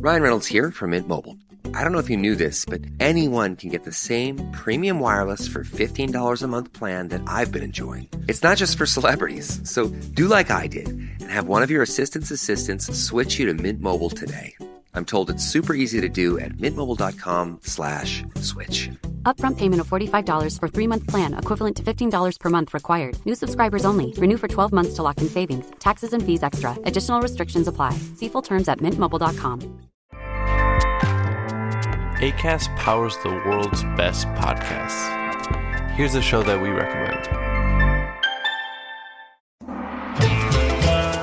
Ryan Reynolds here from Mint Mobile. I don't know if you knew this, but anyone can get the same premium wireless for $15 a month plan that I've been enjoying. It's not just for celebrities. So do like I did and have one of your assistants switch you to Mint Mobile today. I'm told it's super easy to do at mintmobile.com/switch. Upfront payment of $45 for 3-month plan, equivalent to $15 per month required. New subscribers only. Renew for 12 months to lock in savings. Taxes and fees extra. Additional restrictions apply. See full terms at mintmobile.com. Acast powers the world's best podcasts. Here's a show that we recommend.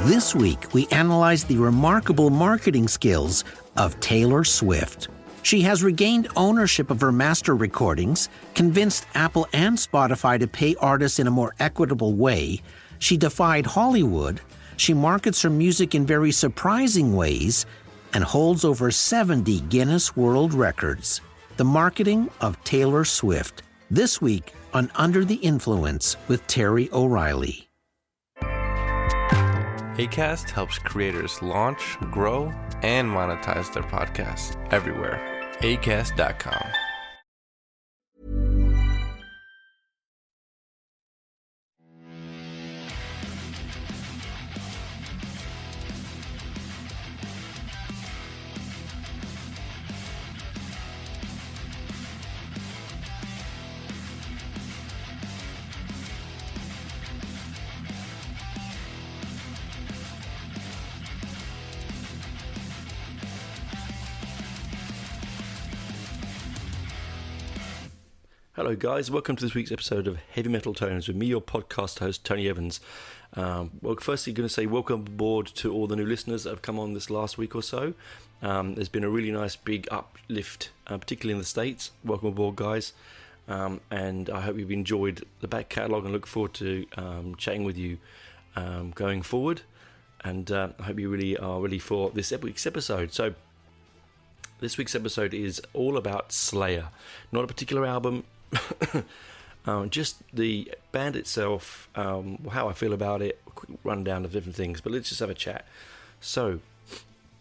This week, we analyze the remarkable marketing skills of Taylor Swift. She has regained ownership of her master recordings, convinced Apple and Spotify to pay artists in a more equitable way. She defied Hollywood. She markets her music in very surprising ways and holds over 70 Guinness World Records. The marketing of Taylor Swift. This week on Under the Influence with Terry O'Reilly. Acast helps creators launch, grow, and monetize their podcasts everywhere. Acast.com. Hello guys, welcome to this week's episode of Heavy Metal Tones with me, your podcast host, Tony Evans. Well, firstly, going to say welcome aboard to all the new listeners that have come on this last week or so. There's been a really nice big uplift, particularly in the States. Welcome aboard, guys. And I hope you've enjoyed the back catalogue and look forward to chatting with you going forward. And I hope you really are ready for this week's episode. So, this week's episode is all about Slayer. Not a particular album, just the band itself, how I feel about it, a quick rundown of different things, but let's just have a chat. So,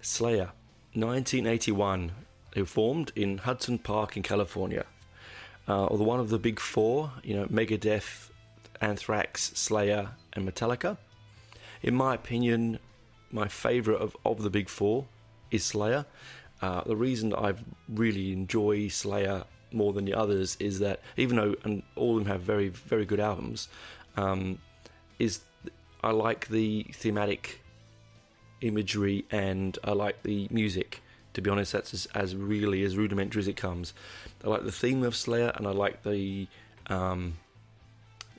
Slayer, 1981, they were formed in Hudson Park in California. Or one of the big four, Megadeth, Anthrax, Slayer, and Metallica. In my opinion, my favourite of the big four is Slayer. The reason I really enjoy Slayer more than the others is that even though all of them have very, very good albums, is I like the thematic imagery and I like the music. To be honest, that's as really as rudimentary as it comes. I like the theme of Slayer and I like the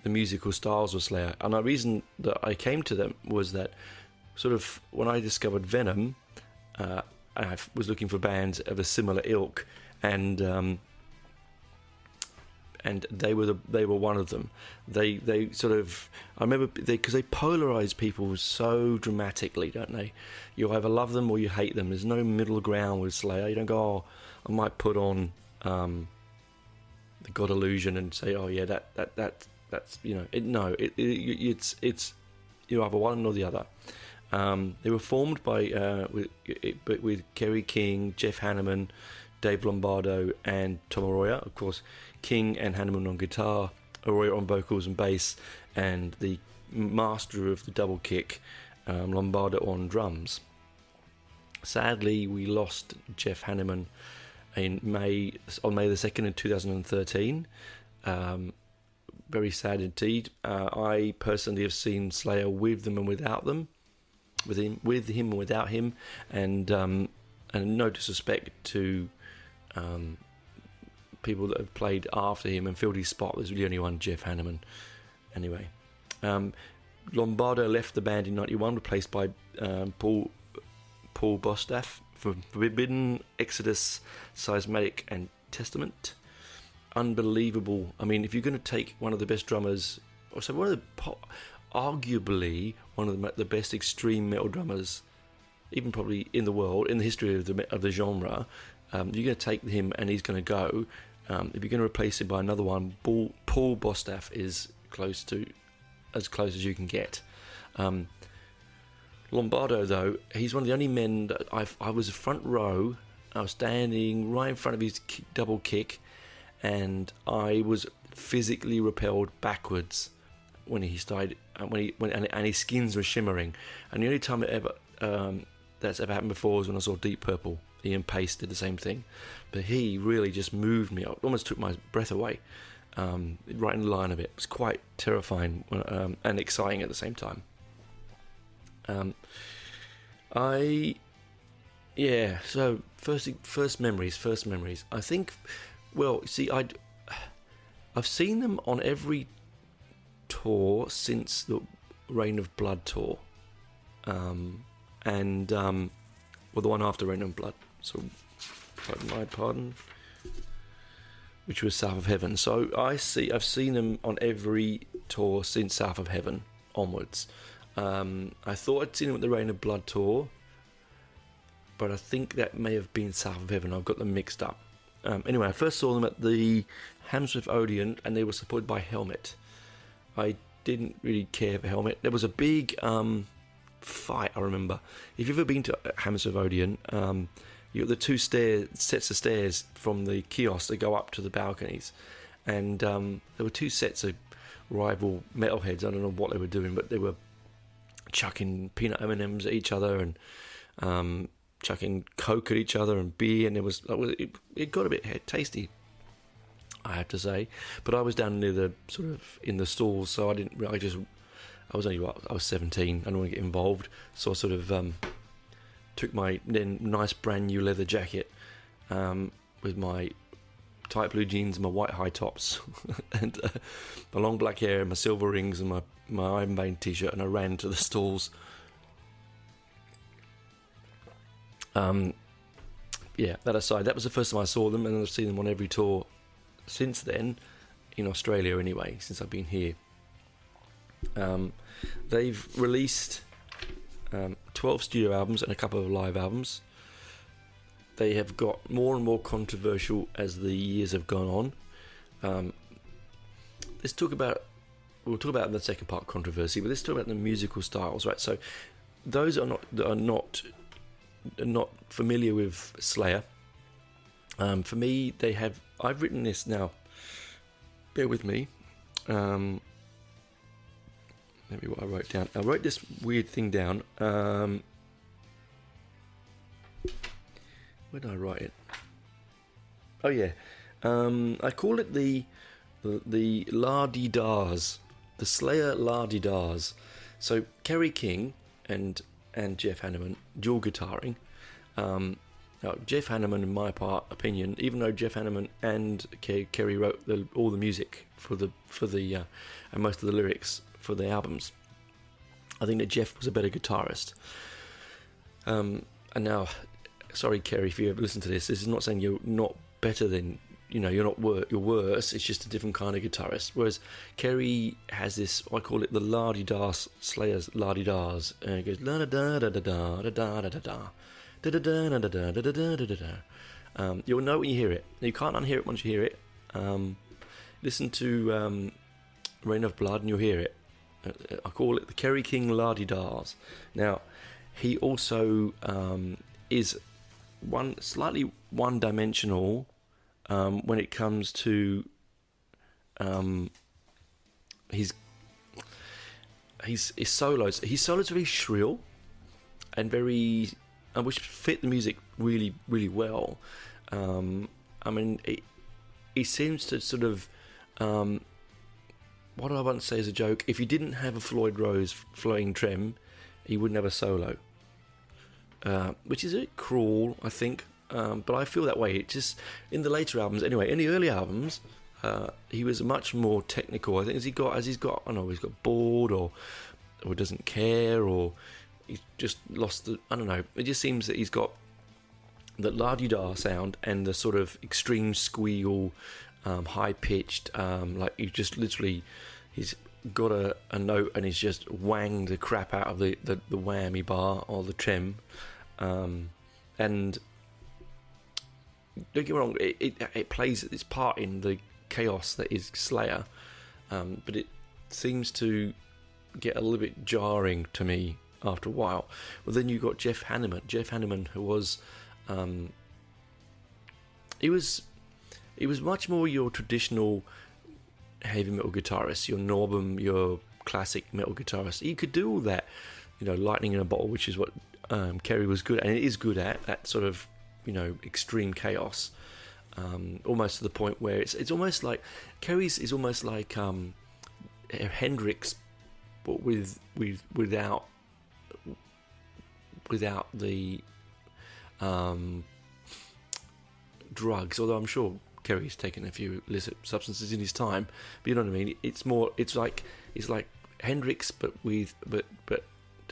musical styles of Slayer. And the reason that I came to them was that sort of when I discovered Venom, I was looking for bands of a similar ilk, and they were one of them. They sort of, I remember because they polarize people so dramatically, don't they? You either love them or you hate them. There's no middle ground with Slayer. You don't go, oh, I might put on the God Illusion and say, oh yeah, that's it's you're either one or the other. They were formed by with Kerry King, Jeff Hanneman, Dave Lombardo, and Tom Arroyo. Of course, King and Hanneman on guitar, Arroyo on vocals and bass, and the master of the double kick, Lombardo on drums. Sadly, we lost Jeff Hanneman on May the 2nd in 2013. Very sad indeed. I personally have seen Slayer with them and without them. With him and without him, and no disrespect to people that have played after him and filled his spot. There's really only one, Jeff Hanneman. Anyway, Lombardo left the band in '91, replaced by Paul Bostaff for Forbidden, Exodus, Seismatic, and Testament. Unbelievable. I mean, if you're going to take one of the best drummers, or so one of the arguably one of the best extreme metal drummers, even probably in the world, in the history of the genre. You're going to take him and he's going to go. If you're going to replace him by another one, Paul Bostaff is as close as you can get. Lombardo, though, he's one of the only men that I was front row. I was standing right in front of his double kick, and I was physically repelled backwards when he started, and his skins were shimmering. And the only time that's ever happened before was when I saw Deep Purple. Ian Pace did the same thing, but he really just moved me up, almost took my breath away, right in the line of it. It was quite terrifying and exciting at the same time. So first memories. I think, well, see, I've seen them on every tour since the Reign of Blood tour, and the one after Reign of Blood. So, pardon, which was South of Heaven. So I've seen them on every tour since South of Heaven onwards. I thought I'd seen them at the Reign of Blood tour, but I think that may have been South of Heaven. I've got them mixed up. Anyway, I first saw them at the Hammersmith Odeon, and they were supported by Helmet. I didn't really care for Helmet. There was a big fight, I remember. If you've ever been to Hammersmith Odeon, you got the two sets of stairs from the kiosk that go up to the balconies, and there were two sets of rival metalheads. I don't know what they were doing, but they were chucking peanut M&Ms at each other and chucking Coke at each other and beer, and it got a bit tasty, I have to say. But I was down near the sort of in the stalls, so I was 17. I didn't want to get involved, so I sort of took my then nice brand new leather jacket with my tight blue jeans and my white high tops and my long black hair and my silver rings and my Iron Maiden t-shirt, and I ran to the stalls. That aside, that was the first time I saw them, and I've seen them on every tour since then, in Australia anyway, since I've been here. They've released 12 studio albums and a couple of live albums. They have got more and more controversial as the years have gone on. We'll talk about in the second part controversy, but let's talk about the musical styles, right? So those that are not familiar with Slayer, for me, I've written this now. Bear with me. Maybe what I wrote down. I wrote this weird thing down. Where did I write it? Oh yeah. I call it the la-di-dahs, the Slayer la-di-dahs. So Kerry King and Jeff Hanneman dual guitaring. Now, Jeff Hanneman, in my opinion, even though Jeff Hanneman and Kerry wrote all the music for the and most of the lyrics for the albums, I think that Jeff was a better guitarist. And now, sorry Kerry, if you ever listen to this is not saying you're not better than, you're worse. It's just a different kind of guitarist. Whereas Kerry has this, I call it the la-di-da Slayers la-di-das, and it goes la da da da da da da da da da da da da da da da. You'll know when you hear it. You can't unhear it once you hear it. Listen to Reign of Blood and you'll hear it. I call it the Kerry King la-di-das. Now, he also is slightly one-dimensional when it comes to his solos. His solos are very shrill and which fit the music really, really well. He seems to sort of what do I want to say as a joke? If you didn't have a Floyd Rose flowing trem, he wouldn't have a solo, which is a bit cruel, I think. But I feel that way. It just in the later albums, anyway. In the early albums, he was much more technical. I think he's got bored or doesn't care, or he's just lost the. I don't know. It just seems that he's got the la-di-da sound and the sort of extreme squeal, high pitched, like you just literally, he's got a note and he's just wanged the crap out of the whammy bar or the trem, and don't get me wrong, it plays its part in the chaos that is Slayer, but it seems to get a little bit jarring to me after a while. Well, then you got Jeff Hanneman, who was, he was much more your traditional heavy metal guitarist, your Norbum, your classic metal guitarist. He could do all that, lightning in a bottle, which is what Kerry was good at, and it is good at that sort of, extreme chaos. Almost to the point where it's almost like Kerry's is almost like Hendrix, but without the drugs. Although I'm sure Kerry's taken a few illicit substances in his time, but you know what I mean. It's like Hendrix, but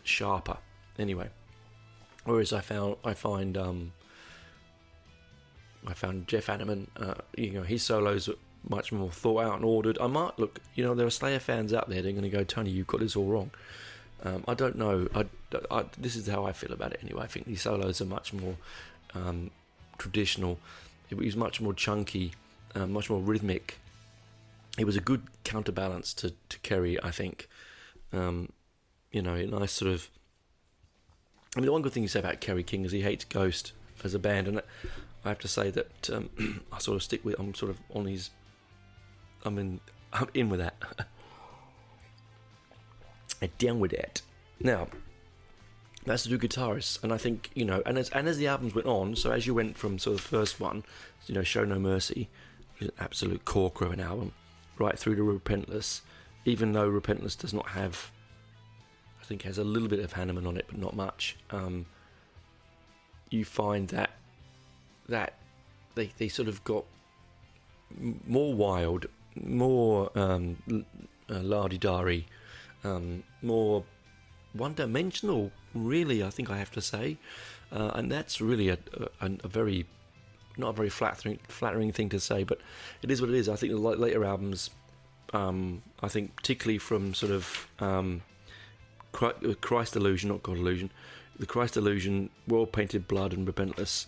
sharper. Anyway, whereas I found Jeff Hanneman, his solos are much more thought out and ordered. I might look, there are Slayer fans out there that are going to go, Tony, you've got this all wrong. I don't know. This is how I feel about it anyway. I think these solos are much more traditional. It was much more chunky, much more rhythmic. It was a good counterbalance to Kerry, I think. A nice sort of... I mean, the one good thing you say about Kerry King is he hates Ghost as a band, and I have to say that I sort of stick with... I'm sort of on his... I'm in with that. Down with that. Now, that's the two guitarists, and I think, and as the albums went on, so as you went from sort of the first one, Show No Mercy, which is an absolute corker of an album, right through to Repentless, even though Repentless does not have, I think has a little bit of Hanneman on it, but not much, you find that they sort of got more wild, more la-di-da-ry, more one-dimensional, really, I think I have to say, and that's really a very, not a very flattering thing to say, but it is what it is. I think the later albums, I think particularly from sort of Christ Illusion, not God Illusion, the Christ Illusion, World Painted Blood, and Repentless,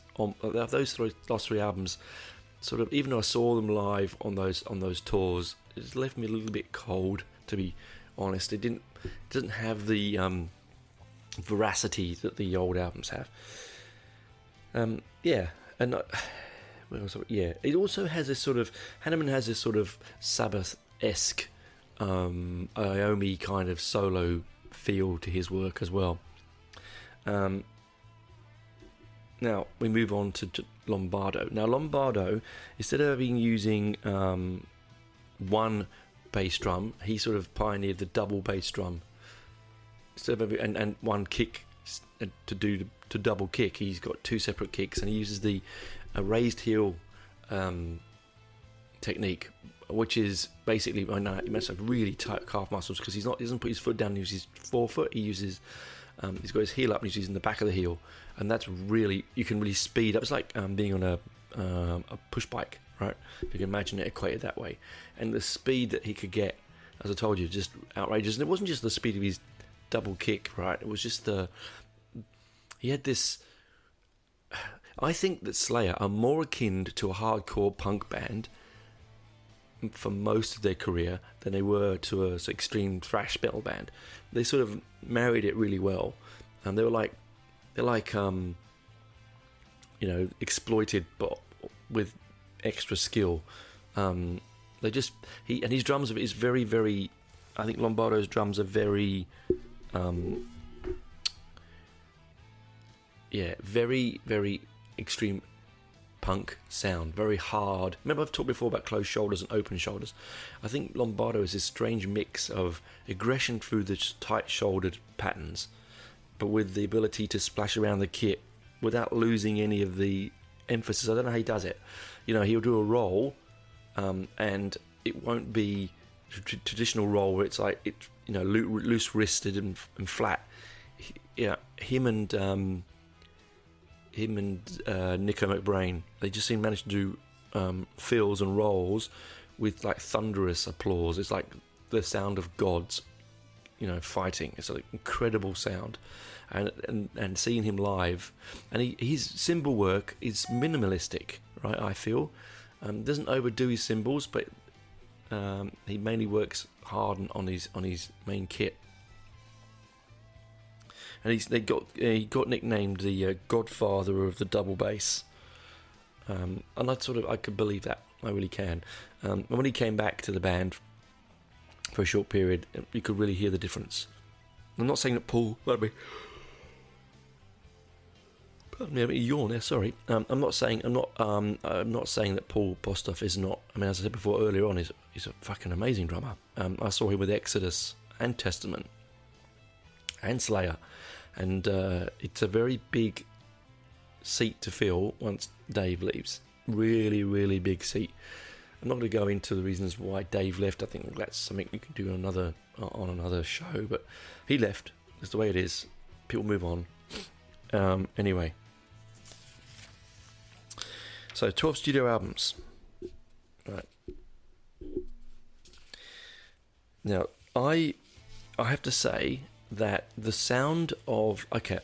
those last three albums, sort of, even though I saw them live on those tours, it left me a little bit cold, to be honest. It doesn't have the veracity that the old albums have. It also has this sort of, Hanneman has this sort of Sabbath-esque Iommi kind of solo feel to his work as well. Now we move on to Lombardo. Now Lombardo, instead of using one bass drum, he sort of pioneered the double bass drum. Instead of and one kick to double kick, he's got two separate kicks, and he uses the raised heel technique, which is basically, he must have really tight calf muscles because he doesn't put his foot down. He uses his forefoot. He uses he's got his heel up and he's using the back of the heel, and that's really, you can really speed up. It's like being on a push bike, right? If you can imagine it equated that way, and the speed that he could get, as I told you, just outrageous. And it wasn't just the speed of his double kick, right? It was just he had this. I think that Slayer are more akin to a hardcore punk band for most of their career than they were to a extreme thrash metal band. They sort of married it really well, and they're like exploited but with extra skill. His drums is very, very. I think Lombardo's drums are very, very, very extreme punk sound, very hard. Remember, I've talked before about closed shoulders and open shoulders. I think Lombardo is this strange mix of aggression through the tight shouldered patterns, but with the ability to splash around the kit without losing any of the emphasis. I don't know how he does it. He'll do a roll, and it won't be traditional roll where it's like loose wristed and flat. Him and Nico McBrain, they just seem to manage to do fills and rolls with like thunderous applause. It's like the sound of gods, fighting. It's an incredible sound, and seeing him live, and his cymbal work is minimalistic, right? I feel doesn't overdo his cymbals, but he mainly works hard on his main kit. and he got nicknamed the Godfather of the double bass. And I could believe that. I really can. And when he came back to the band for a short period, you could really hear the difference. I'm not saying that Paul. Pardon me, a yawn there. Sorry. I'm not saying that Paul Bostaph is not. I mean, as I said before earlier on, he's a fucking amazing drummer. I saw him with Exodus and Testament and Slayer, and it's a very big seat to fill once Dave leaves. Really, really big seat. I'm not going to go into the reasons why Dave left. I think that's something you can do on another show. But he left. That's the way it is. People move on. Anyway. So 12 studio albums. Right. Now, I have to say that the sound of... Okay,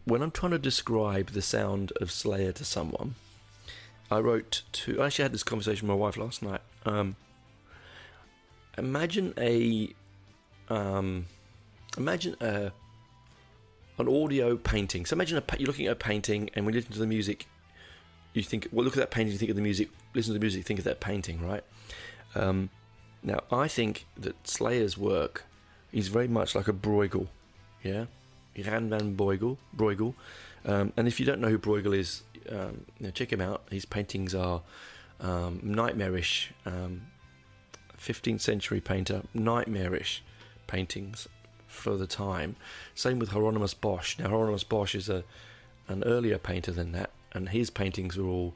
when I'm trying to describe the sound of Slayer to someone, I actually had this conversation with my wife last night. Imagine an audio painting. So imagine you're looking at a painting, and when you listen to the music, you think, well, look at that painting, you think of the music, listen to the music, think of that painting, right? Now, I think that Slayer's work is very much like a Bruegel, yeah? Jan van Bruegel. And if you don't know who Bruegel is, check him out. His paintings are nightmarish, 15th century painter, nightmarish paintings for the time. Same with Hieronymus Bosch. Now, Hieronymus Bosch is an earlier painter than that, and his paintings are all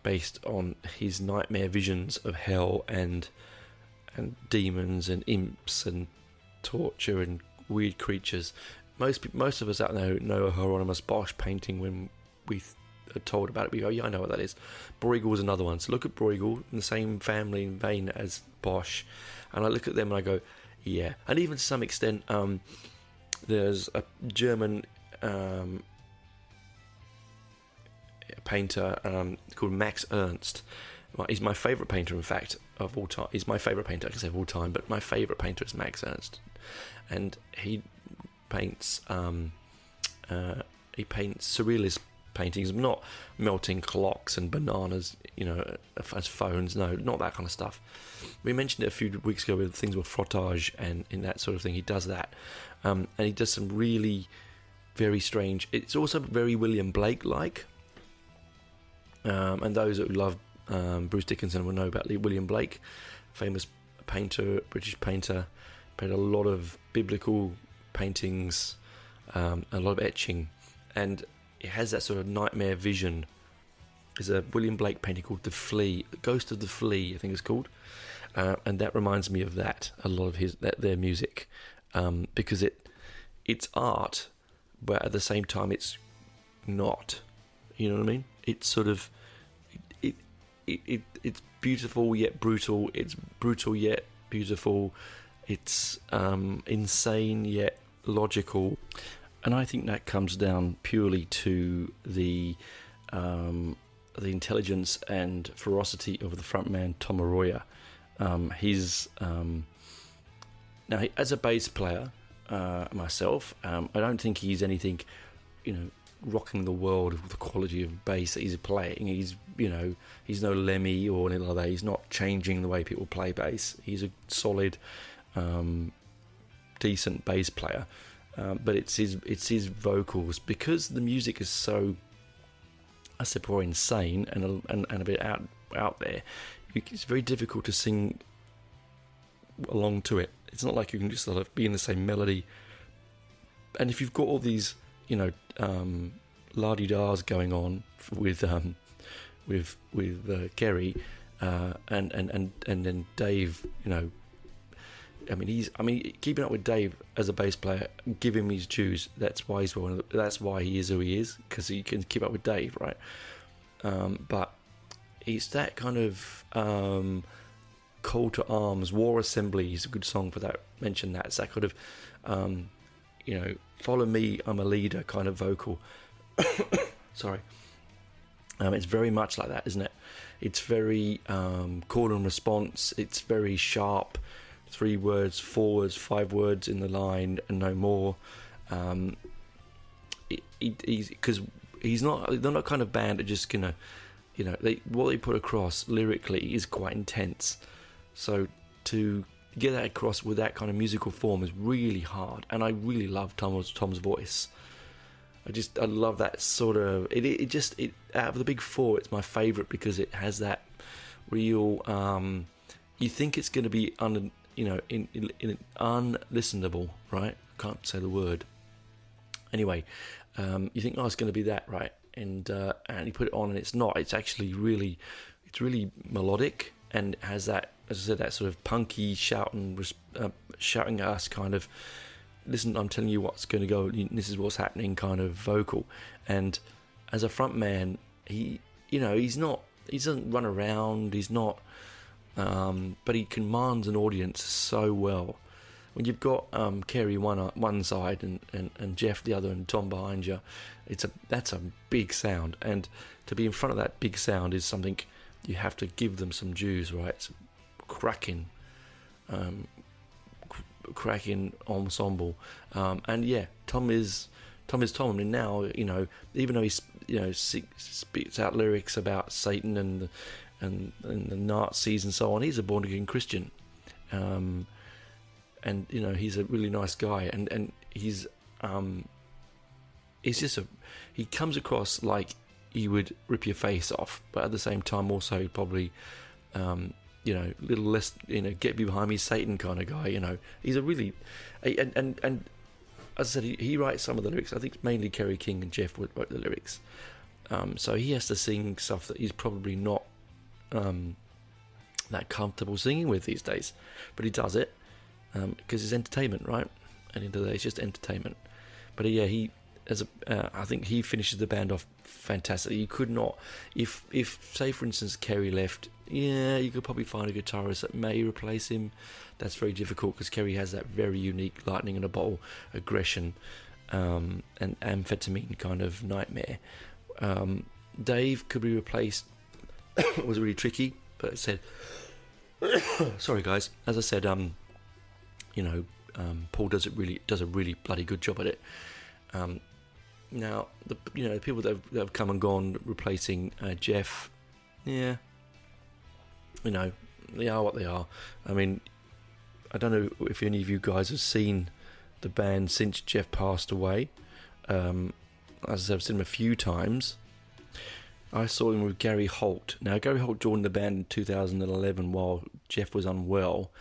based on his nightmare visions of hell and demons and imps and torture and weird creatures. Most of us out there know a Hieronymus Bosch painting when we are told about it. We go, yeah, I know what that is. Bruegel was another one. So look at Bruegel, in the same family and vein as Bosch, and I look at them and I go, yeah. And even to some extent, there's a German painter called Max Ernst. He's my favourite painter, in fact, of all time. He's my favourite painter, I can say of all time, but my favourite painter is Max Ernst. And he paints surrealist paintings, not melting clocks and bananas, as phones. No, not that kind of stuff. We mentioned it a few weeks ago with things with frottage and in that sort of thing. He does that, and he does some really very strange. It's also very William Blake-like, and those that love Bruce Dickinson will know about William Blake, famous painter, British painter, painted a lot of biblical paintings, a lot of etching, and it has that sort of nightmare vision. There's a William Blake painting called The Flea, The Ghost of the Flea, I think it's called, and that reminds me of that, a lot of their music, because it's art, but at the same time it's not, you know what I mean? It's sort of, it's beautiful yet brutal, it's brutal yet beautiful, it's insane yet logical, and I think that comes down purely to the intelligence and ferocity of the frontman Tom Arroyo. He's now, as a bass player myself, I don't think he's anything, rocking the world with the quality of bass that he's playing. He's no Lemmy or anything like that. He's not changing the way people play bass. He's a solid, decent bass player. But it's his vocals, because the music is so, I said before, insane and a bit out there. It's very difficult to sing along to it. It's not like you can just sort of be in the same melody. And if you've got all these, la-di-das going on with Kerry, and then Dave, keeping up with Dave as a bass player, give him his dues. That's why he is who he is, because he can keep up with Dave, right? But it's that kind of call to arms. War Assembly is a good song for that. Mention that. It's that kind of follow me, I'm a leader kind of vocal. Sorry. It's very much like that, isn't it? It's very call and response. It's very sharp. 3 words, 4 words, 5 words in the line and no more. Because they're not kind of band that just gonna, what they put across lyrically is quite intense. So to get that across with that kind of musical form is really hard, and I really love Tom's voice. I love that sort of it out of the big four, it's my favourite because it has that real. You think it's going to be unlistenable, right? Can't say the word. Anyway, you think, it's going to be that, right? And you put it on, and it's not. It's actually really melodic, and it has that, as I said, that sort of punky shouting at us kind of. Listen, I'm telling you what's going to go. This is what's happening, kind of vocal. And as a front man, he doesn't run around. He's not, but he commands an audience so well. When you've got Kerry one side and Jeff the other and Tom behind you, that's a big sound. And to be in front of that big sound is something you have to give them some dues, right? It's cracking ensemble, and yeah, Tom is Tom. I mean, now even though he spits out lyrics about Satan and the Nazis and so on, he's a born again Christian, and he's a really nice guy, and he's he comes across like he would rip your face off, but at the same time also probably little less, get behind me, Satan kind of guy. He's a really, and as I said, he writes some of the lyrics. I think mainly Kerry King and Jeff wrote the lyrics. So he has to sing stuff that he's probably not that comfortable singing with these days, but he does it because it's entertainment, right? At the end of the day, it's just entertainment. But yeah, I think he finishes the band off fantastically. You could not, if say for instance Kerry left, you could probably find a guitarist that may replace him. That's very difficult because Kerry has that very unique lightning in a bottle aggression and amphetamine kind of nightmare. Dave could be replaced. It was really tricky, but it said sorry guys, as I said, Paul does a really bloody good job at it. Now the people that have come and gone replacing Jeff, they are what they are. I mean, I don't know if any of you guys have seen the band since Jeff passed away. As I said, I've seen him a few times. I saw him with Gary Holt. Now, Gary Holt joined the band in 2011 while Jeff was unwell,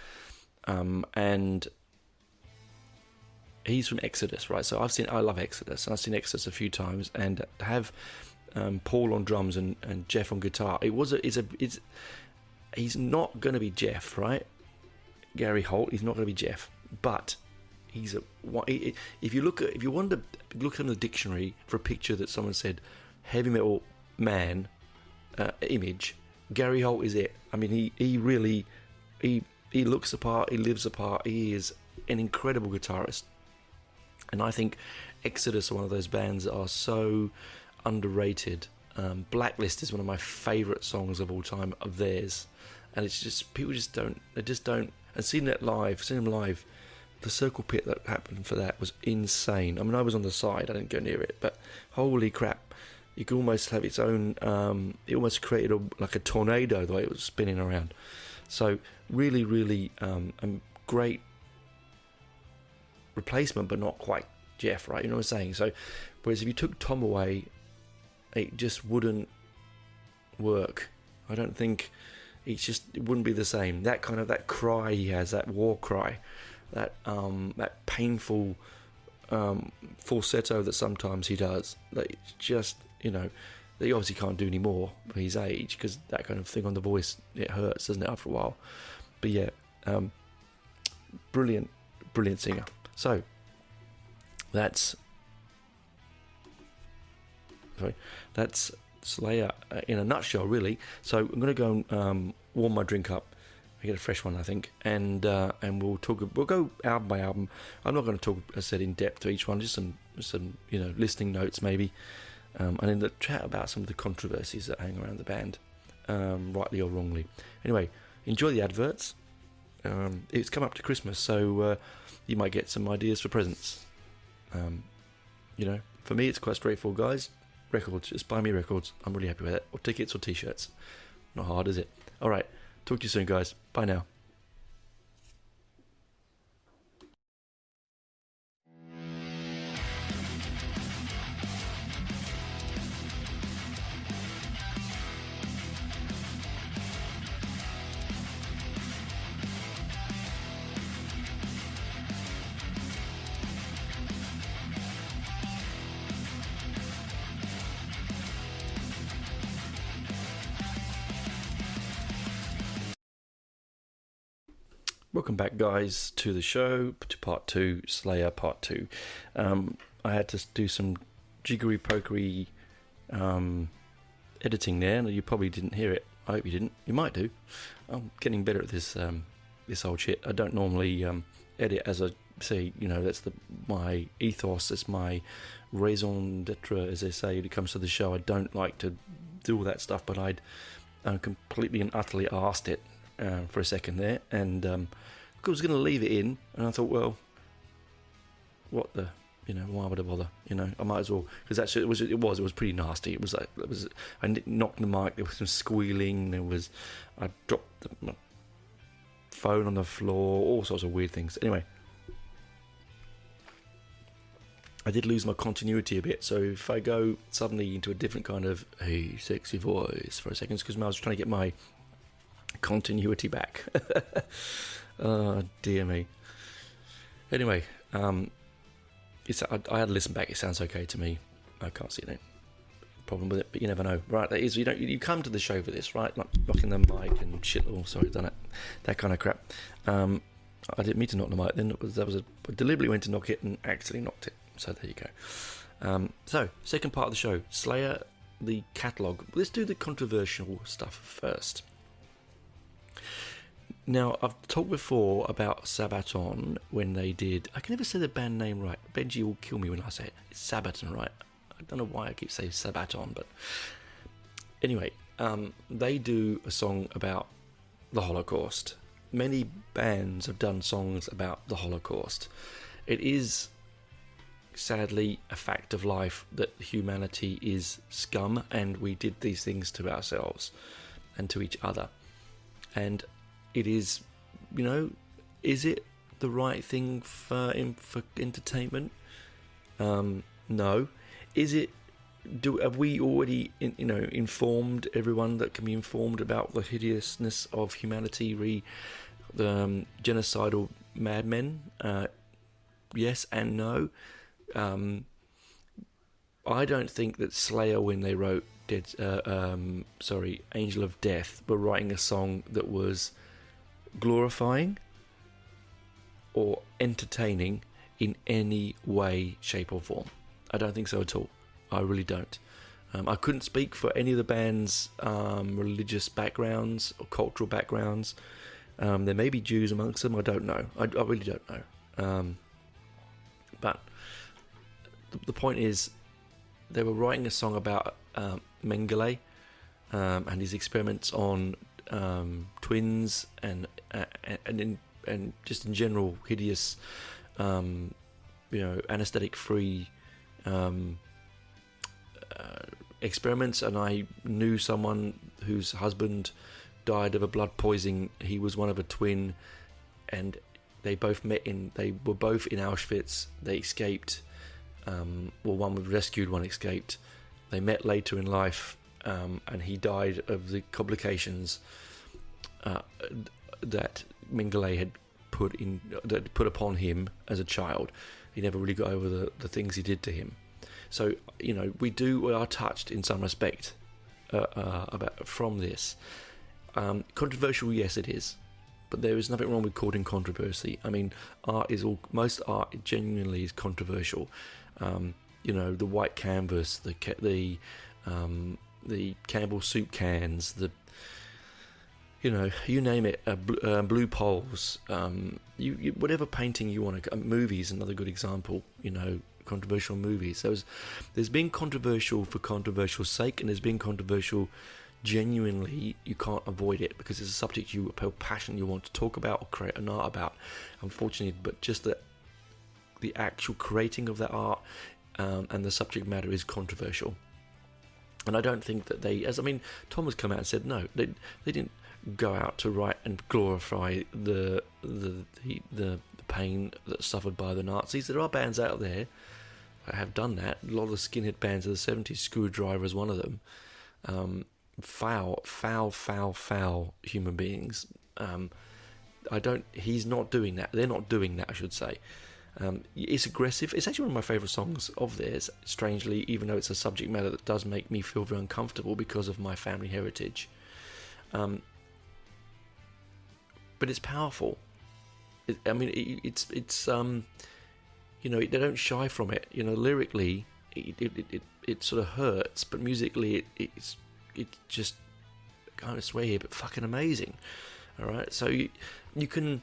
and he's from Exodus, right? So I love Exodus, and I've seen Exodus a few times, and to have Paul on drums and Jeff on guitar, he's not going to be Jeff, right? Gary Holt, he's not going to be Jeff, but if you want to look in the dictionary for a picture that someone said heavy metal man image, Gary Holt is it. I mean, he really looks the part, he lives the part, he is an incredible guitarist. And I think Exodus are one of those bands that are so underrated. Blacklist is one of my favourite songs of all time of theirs, and it's just people just don't. And seeing them live, the circle pit that happened for that was insane. I mean, I was on the side, I didn't go near it, but holy crap! You could almost have its own. It almost created like a tornado the way it was spinning around. So really, really great replacement, but not quite Jeff, right? You know what I'm saying? So whereas if you took Tom away, it just wouldn't work. I don't think it wouldn't be the same. That kind of that cry he has, that war cry, that painful falsetto that sometimes he does, that it's just, that he obviously can't do anymore for his age, because that kind of thing on the voice, it hurts, doesn't it, after a while? But yeah, brilliant singer. So that's Slayer in a nutshell, really. So I'm going to go and warm my drink up. I get a fresh one, I think, and we'll go album by album. I'm not going to talk, as I said, in depth to each one, just some listening notes maybe, and then chat about some of the controversies that hang around the band, rightly or wrongly. Anyway, enjoy the adverts. It's come up to Christmas, so you might get some ideas for presents. For me, it's quite straightforward, guys. Records, just buy me records. I'm really happy with it. Or tickets or t-shirts. Not hard, is it? All right. Talk to you soon, guys. Bye now. Welcome back, guys, to the show, to part 2, Slayer part 2. I had to do some jiggery-pokery editing there, and you probably didn't hear it. I hope you didn't. You might do. I'm getting better at this old shit. I don't normally edit, as I say, that's my ethos, it's my raison d'etre, as they say, when it comes to the show. I don't like to do all that stuff, but I'd completely and utterly arsed it for a second there, and I was going to leave it in, and I thought, well, what the, why would I bother? I might as well, because actually it was pretty nasty. I knocked the mic, there was some squealing, I dropped my phone on the floor, all sorts of weird things. Anyway, I did lose my continuity a bit, so if I go suddenly into a different kind of, hey, sexy voice for a second, it's because I was trying to get my continuity back. Oh, dear me. Anyway, I had to listen back. It sounds okay to me. I can't see any problem with it, but you never know. Right, that is, you come to the show for this, right? Like knocking the mic and shit. Oh, sorry, done it. That kind of crap. I didn't mean to knock the mic. Then I deliberately went to knock it and actually knocked it. So there you go. So second part of the show, Slayer, the catalogue. Let's do the controversial stuff first. Now, I've talked before about Sabaton when they did... I can never say the band name right. Benji will kill me when I say it. It's Sabaton, right? I don't know why I keep saying Sabaton, but... Anyway, they do a song about the Holocaust. Many bands have done songs about the Holocaust. It is, sadly, a fact of life that humanity is scum, and we did these things to ourselves and to each other. And... it is, is it the right thing for entertainment? No. Is it? Have we already, informed everyone that can be informed about the hideousness of humanity, the genocidal madmen? Yes and no. I don't think that Slayer, when they wrote Angel of Death, were writing a song that was glorifying or entertaining in any way, shape or form. I don't think so at all. I really don't. I couldn't speak for any of the band's religious backgrounds or cultural backgrounds. There may be Jews amongst them, I don't know. I really don't know. But the point is, they were writing a song about Mengele and his experiments on twins and just in general hideous, anesthetic-free experiments. And I knew someone whose husband died of a blood poisoning. He was one of a twin, and they were both in Auschwitz. They escaped. One was rescued, one escaped. They met later in life, and he died of the complications that Mengele had put upon him as a child. He never really got over the things he did to him. So we are touched in some respect from this. Controversial, yes, it is, but there is nothing wrong with causing controversy. I mean, most art genuinely is controversial. The white canvas, the Campbell soup cans, you name it, blue poles, whatever painting you want to... movies, another good example, controversial movies. There's been controversial for controversial sake, and there's been controversial genuinely. You can't avoid it because it's a subject you feel passion you want to talk about or create an art about. Unfortunately, but just the actual creating of that art and the subject matter is controversial. And I don't think that Tom has come out and said no, they didn't go out to write and glorify the pain that's suffered by the Nazis. There are bands out there that have done that. A lot of the skinhead bands of the 70s, Screwdriver is one of them. Foul human beings. He's not doing that. They're not doing that, I should say. It's aggressive. It's actually one of my favourite songs of theirs, strangely, even though it's a subject matter that does make me feel very uncomfortable because of my family heritage. But it's powerful. They don't shy from it. Lyrically, it sort of hurts, but musically, it's just, I can't swear here, but fucking amazing. All right, so you can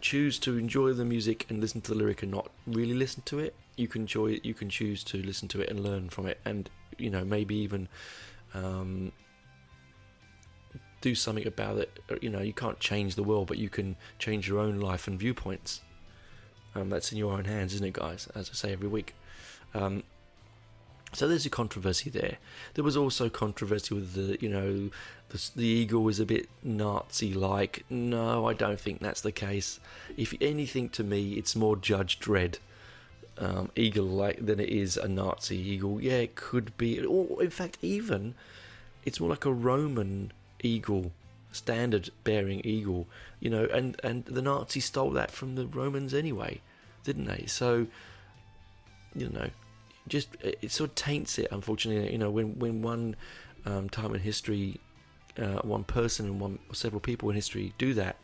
choose to enjoy the music and listen to the lyric and not really listen to it. You can choose to listen to it and learn from it, and maybe even do something about it. You can't change the world, but you can change your own life and viewpoints. That's in your own hands, isn't it, guys? As I say every week. So there's a controversy there. There was also controversy with the Eagle was a bit Nazi-like. No, I don't think that's the case. If anything, to me, it's more Judge Dredd Eagle-like than it is a Nazi Eagle. Yeah, it could be. Or, in fact, even, it's more like a Roman Eagle, standard-bearing Eagle. And the Nazis stole that from the Romans anyway, didn't they? So, just it sort of taints it, unfortunately. When one time in history, one person and several people in history do that,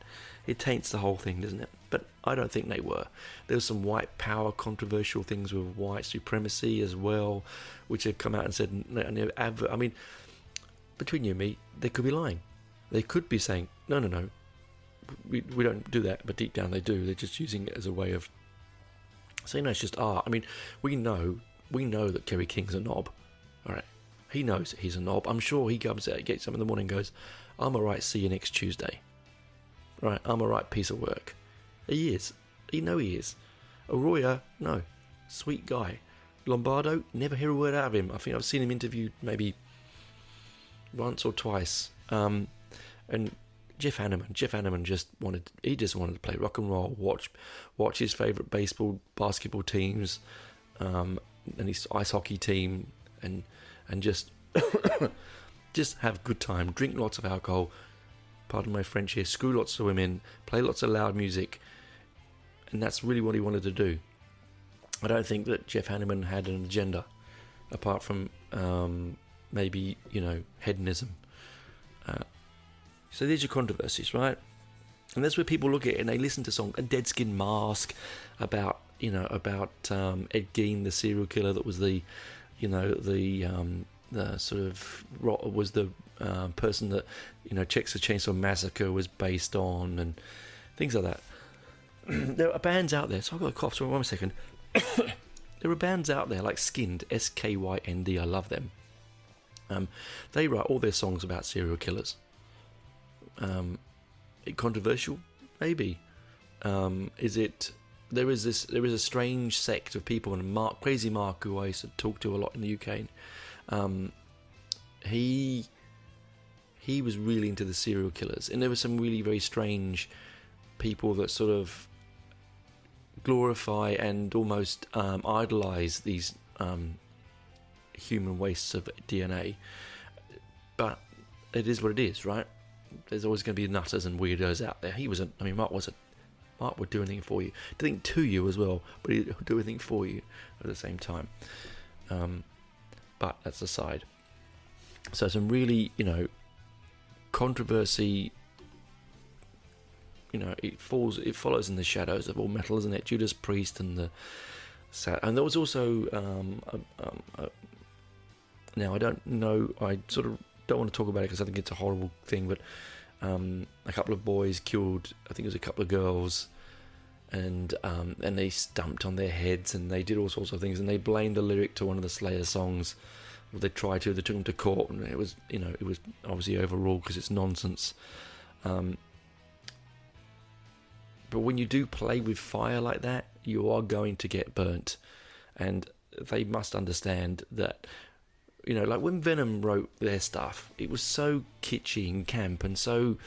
it taints the whole thing, doesn't it? But I don't think they were. There was some white power controversial things with white supremacy as well, which have come out and said, between you and me, they could be lying. They could be saying, no, we don't do that, but deep down they do. They're just using it as a way of saying, no, it's just art. We know that Kerry King's a knob. All right, he knows that he's a knob. I'm sure he comes out, gets up in the morning and goes, I'm alright, see you next Tuesday. Right, I'm alright, piece of work. He is. He is. Arroyo, no. Sweet guy. Lombardo, never hear a word out of him. I think I've seen him interviewed maybe once or twice. And Jeff Hanneman just wanted to play rock and roll, watch his favourite basketball teams, and his ice hockey team, and just just have a good time, drink lots of alcohol, pardon my French here, screw lots of women, play lots of loud music, and that's really what he wanted to do. I don't think that Jeff Hanneman had an agenda apart from maybe hedonism. So there's your controversies, right? And that's where people look at it and they listen to songs. A Dead Skin Mask about Ed Gein, the serial killer that was the sort of was the person that Texas Chainsaw Massacre was based on, and things like that. There are bands out there. So I've got a cough. So 1 second. There are bands out there like Skinned, Skynd. I love them. They write all their songs about serial killers. Controversial, maybe. Is it? There is a strange sect of people, and Crazy Mark, who I used to talk to a lot in the UK. He was really into the serial killers, and there were some really very strange people that sort of glorify and almost idolize these human wastes of DNA. But it is what it is, right? There's always going to be nutters and weirdos out there. Mark would do anything for you. Do anything to you as well, but he'd do anything for you at the same time. But that's aside. So some really, controversy. It follows in the shadows of all metal, isn't it? Judas Priest and and there was also now I don't know. I sort of don't want to talk about it because I think it's a horrible thing, but a couple of boys killed, I think it was a couple of girls, and they stumped on their heads, and they did all sorts of things, and they blamed the lyric to one of the Slayer songs. Well, they took them to court, and it was obviously overruled because it's nonsense. But But when you do play with fire like that, you are going to get burnt. And they must understand that, like when Venom wrote their stuff, it was so kitschy and camp and so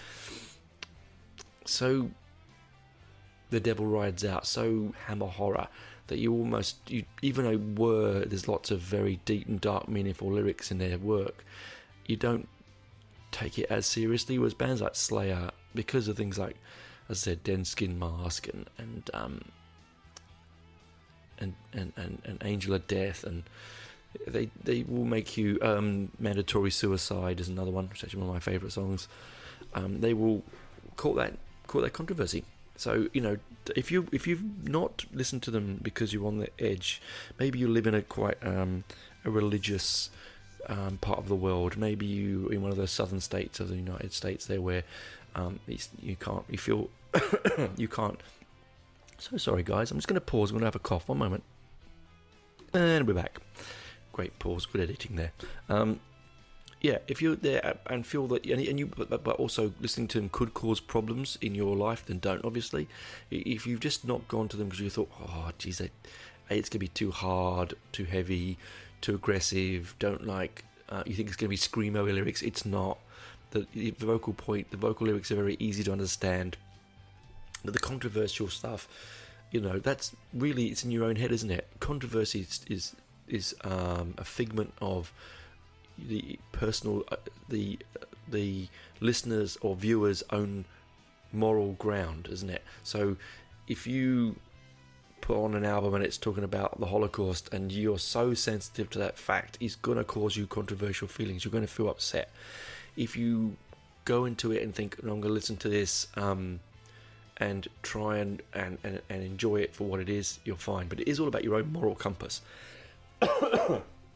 The Devil Rides Out, so hammer horror, that even though there's lots of very deep and dark, meaningful lyrics in their work, you don't take it as seriously. Whereas bands like Slayer, because of things like, as I said, Den Skin Mask and Angel of Death, and they will make you Mandatory Suicide is another one, which is actually one of my favourite songs. They will call that controversy. So if you've not listened to them because you're on the edge, maybe you live in a quite a religious part of the world. Maybe you in one of those southern states of the United States there, where you can't. So sorry, guys. I'm just going to pause. I'm going to have a cough. One moment, and we're back. Great pause. Good editing there. If you're there and feel that, but also listening to them could cause problems in your life, then don't. Obviously, if you've just not gone to them because you thought, oh, geez, it's going to be too hard, too heavy, too aggressive. Don't like. You think it's going to be screamo lyrics. It's not. The vocal lyrics are very easy to understand. But the controversial stuff, that's really, it's in your own head, isn't it? Controversy is a figment of the personal, the listeners or viewers' own moral ground, isn't it? So if you put on an album and it's talking about the Holocaust and you're so sensitive to that fact, it's going to cause you controversial feelings. You're going to feel upset. If you go into it and think, no, I'm going to listen to this and try and enjoy it for what it is, you're fine. But it is all about your own moral compass.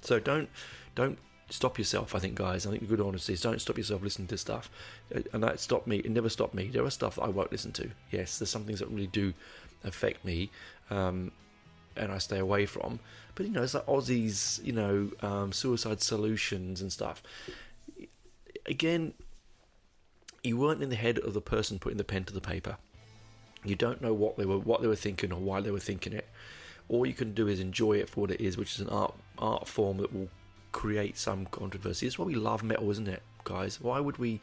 So don't stop yourself, I think, guys. I think the good honesty is don't stop yourself listening to stuff. And that stopped me. It never stopped me. There are stuff that I won't listen to. Yes, there's some things that really do affect me, and I stay away from. But, it's like Ozzy's, Suicide Solutions and stuff. Again, you weren't in the head of the person putting the pen to the paper. You don't know what they were thinking or why they were thinking it. All you can do is enjoy it for what it is, which is an art form that will create some controversy. It's why we love metal, isn't it, guys? Why would we?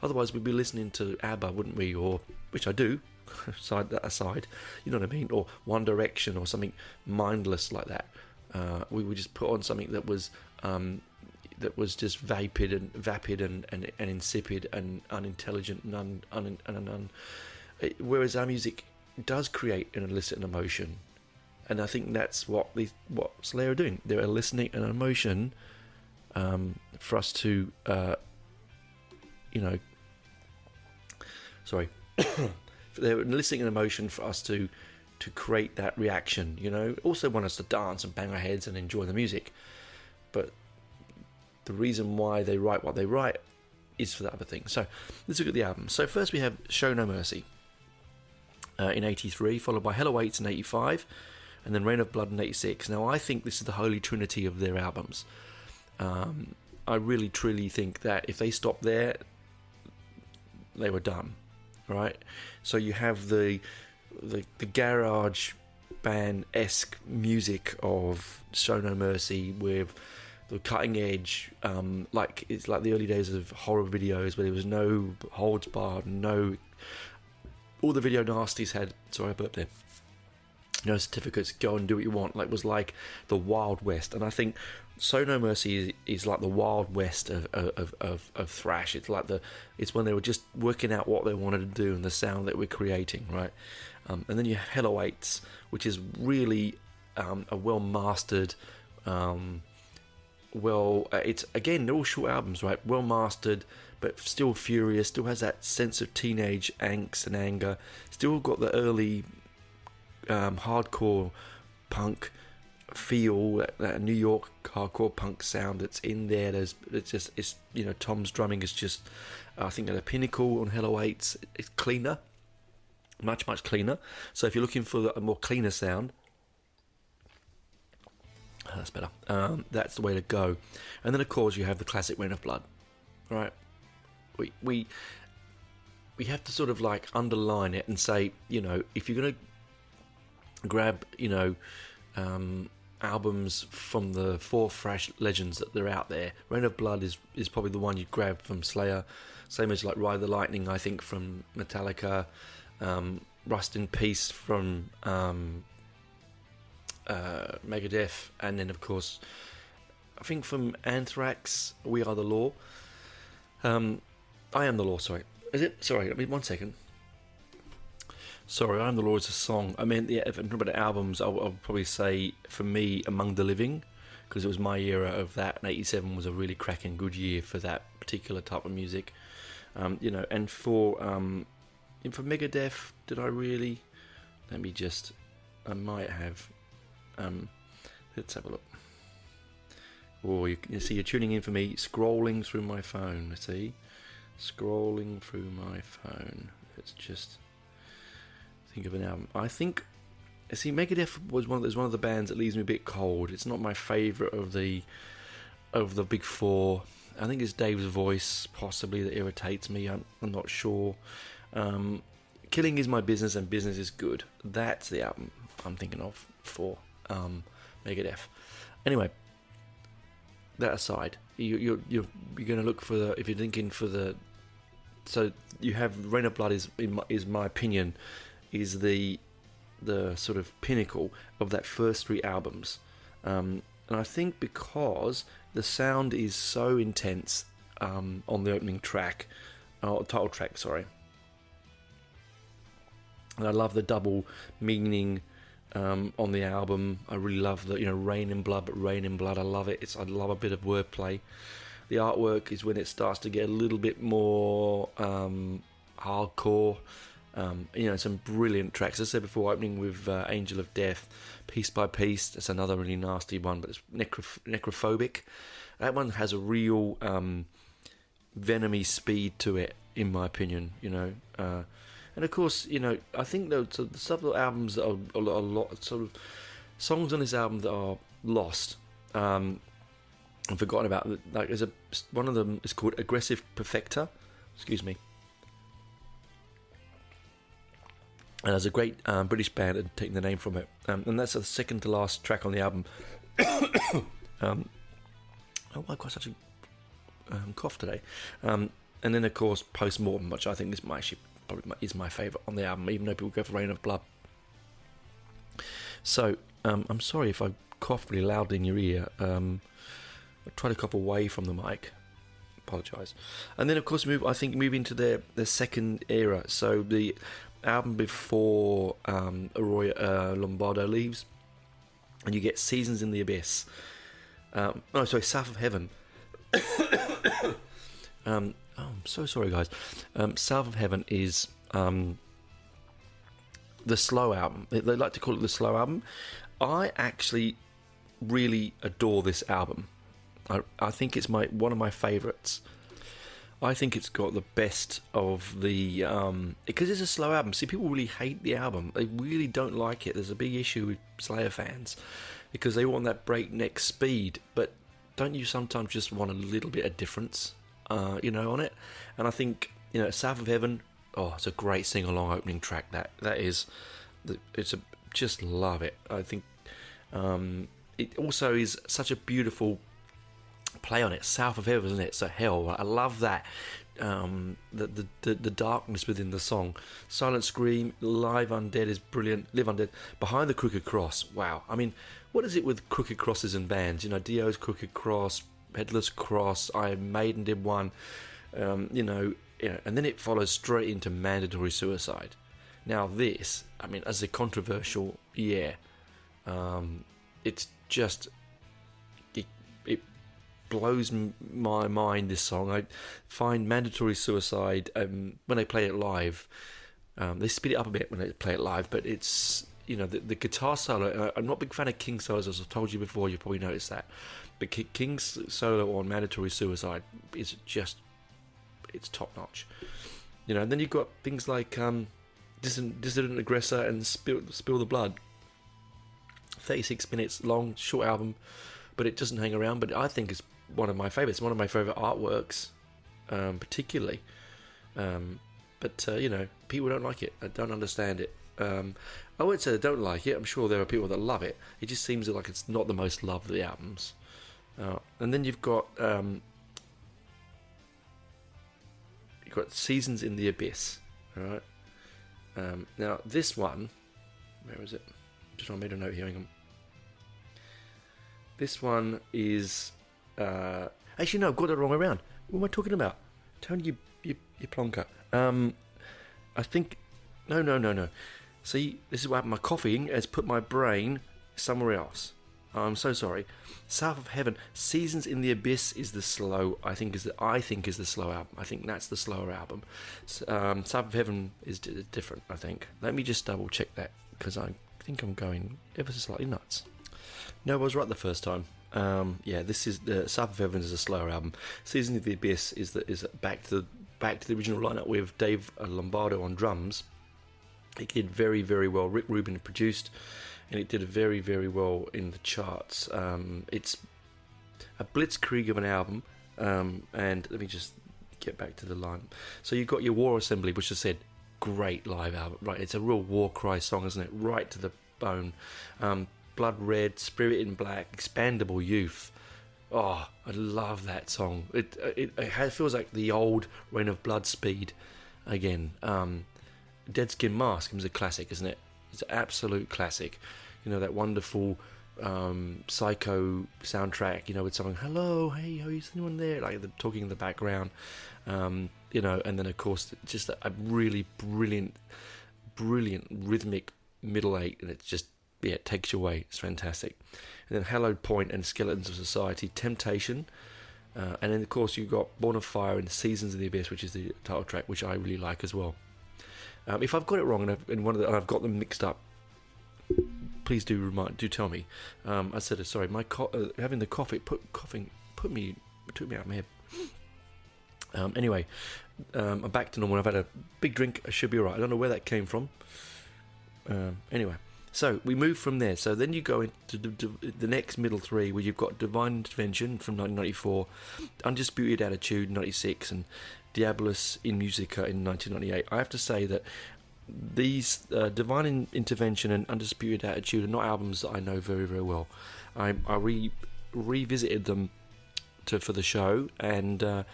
Otherwise, we'd be listening to ABBA, wouldn't we? Or, which I do, that aside, you know what I mean? Or One Direction or something mindless like that. We would just put on something that was just vapid and insipid and unintelligent and whereas our music does create and elicit an emotion. And I think that's what Slayer are doing. They're eliciting an emotion for us to, sorry. They're eliciting an emotion for us to create that reaction, Also want us to dance and bang our heads and enjoy the music. But the reason why they write what they write is for that other thing. So let's look at the album. So first we have Show No Mercy in 83, followed by Hell Awaits in 85, and then Reign of Blood in 86. Now, I think this is the holy trinity of their albums. I really, truly think that if they stopped there, they were done, right? So you have the garage band-esque music of Show No Mercy with the cutting edge, it's like the early days of horror videos where there was no holds barred, all the video nasties had, sorry I burped there, no certificates, go and do what you want. Like, it was like the Wild West. And I think Show No Mercy is like the Wild West of thrash. It's when they were just working out what they wanted to do and the sound that we're creating, right? And then you have Hell Awaits, which is really a well mastered, it's again, they're all short albums, right? Well mastered, but still furious, still has that sense of teenage angst and anger, still got the early hardcore punk feel, that New York hardcore punk sound that's in there. Tom's drumming is just, I think, at a pinnacle on Hell Awaits. It's cleaner, much cleaner. So if you're looking for a more cleaner sound, that's better. That's the way to go. And then, of course, you have the classic Reign of Blood, right? we have to sort of like underline it and say, if you're going to grab, albums from the 4 thrash legends that are out there, Rain of Blood is probably the one you'd grab from Slayer. Same as like Ride the Lightning, I think, from Metallica. Rust in Peace from Megadeth, and then of course I think from Anthrax, We Are the Law. I Am the Law, sorry. Is it? Sorry, I mean, 1 second. Sorry, I Am the Law is a song. I mean, yeah, if I'm talking about albums, I'll probably say, for me, Among the Living, because it was my era of that, and 87 was a really cracking good year for that particular type of music. And for Megadeth, did I really? Let me just, I might have, let's have a look. Oh, you see, you're tuning in for me, scrolling through my phone, see? Scrolling through my phone. Let's just think of an album. I think, see, Megadeth was one of the bands that leaves me a bit cold. It's not my favourite of the big 4. I think it's Dave's voice, possibly, that irritates me. I'm not sure. Killing Is My Business and Business Is Good. That's the album I'm thinking of for Megadeth. Anyway, that aside, you're going to look for the, if you're thinking for the, so you have Rain of Blood is my opinion, is the sort of pinnacle of that first 3 albums, and I think because the sound is so intense on the opening track, title track, sorry. And I love the double meaning on the album. I really love the, Rain in Blood, but Rain in Blood, I love it. I love a bit of wordplay. The artwork is when it starts to get a little bit more hardcore. Some brilliant tracks. As I said before, opening with Angel of Death, Piece by Piece. That's another really nasty one, but it's necrophobic. That one has a real venomy speed to it, in my opinion. And of course, I think the several albums that are a lot sort of songs on this album that are lost and forgotten about. Like there's one of them is called Aggressive Perfecta. Excuse me. And there's a great British band and taking the name from it, and that's the second to last track on the album. I've got such a cough today. And then of course Postmortem, which I think is is my favourite on the album, even though people go for Rain of Blood. So I'm sorry if I cough really loudly in your ear. I try to cough away from the mic. Apologise. And then of course move into their second era. So the album before Arroyo Lombardo leaves, and you get Seasons in the Abyss. South of Heaven. I'm so sorry, guys. South of Heaven is the slow album. They like to call it the slow album. I actually really adore this album. I think it's one of my favourites. I think it's got the best of the... because it's a slow album. See, people really hate the album. They really don't like it. There's a big issue with Slayer fans because they want that breakneck speed. But don't you sometimes just want a little bit of difference, on it? And I think, South of Heaven, it's a great sing-along opening track. That is... just love it. I think it also is such a beautiful play on it. South of Heaven, isn't it? So hell, I love that. The darkness within the song. Silent Scream, Live Undead is brilliant. Live Undead, Behind the Crooked Cross. Wow. I mean, what is it with crooked crosses and bands? Dio's Crooked Cross, Headless Cross, Iron Maiden did one. And then it follows straight into Mandatory Suicide. Now this, I mean, as a controversial, it's just it blows my mind. This song, I find Mandatory Suicide when they play it live, they speed it up a bit when they play it live, but it's the guitar solo. I'm not a big fan of King solos, as I've told you before. You've probably noticed that, but King's solo on Mandatory Suicide is just it's top notch. And then you've got things like Dissident Aggressor and Spill the Blood. 36 minutes long, short album, but it doesn't hang around. But I think it's one of my favourites. One of my favourite artworks, particularly. but people don't like it. I don't understand it. I wouldn't say they don't like it. I'm sure there are people that love it. It just seems like it's not the most loved of the albums. And then you've got Seasons in the Abyss. All right. Now this one, where is it? Just I made a note here. Hang on. This one is actually no, I've got it the wrong way around. What am I talking about? Tony, you plonker. I think no. See, this is what happened. My coughing has put my brain somewhere else. I'm so sorry. South of Heaven, Seasons in the Abyss is the slow. I think is the slow album. I think that's the slower album. South of Heaven is different. I think. Let me just double check that because I think I'm going ever so slightly nuts. No, I was right the first time. This is the South of Heaven is a slower album. Seasons of the Abyss is back to the original lineup with Dave Lombardo on drums. It did very, very well. Rick Rubin produced, and it did very, very well in the charts. It's a blitzkrieg of an album, and let me just get back to the line. So you've got your War Assembly, which I said, great live album. Right, it's a real war cry song, isn't it? Right to the bone. Blood Red, Spirit in Black, Expandable Youth. Oh, I love that song. It feels like the old Rain of Blood speed again. Dead Skin Mask is a classic, isn't it? It's an absolute classic. That wonderful psycho soundtrack, with someone, hello, hey, is anyone there? Like they're talking in the background, and then of course just a really brilliant rhythmic middle eight, and it's just, it takes you away. It's fantastic. And then Hallowed Point and Skeletons of Society, Temptation, and then of course you've got Born of Fire and Seasons of the Abyss, which is the title track, which I really like as well. If I've got it wrong and I've got them mixed up, please do tell me. I said sorry. My having the cough, it took me out of my head. Anyway, I'm back to normal. I've had a big drink. I should be alright. I don't know where that came from. Anyway, so we move from there. So then you go into the next middle three, where you've got Divine Intervention from 1994, Undisputed Attitude 96, and Diabolus in Musica in 1998. I have to say that these Divine Intervention and Undisputed Attitude are not albums that I know very, very well. I revisited them for the show, and I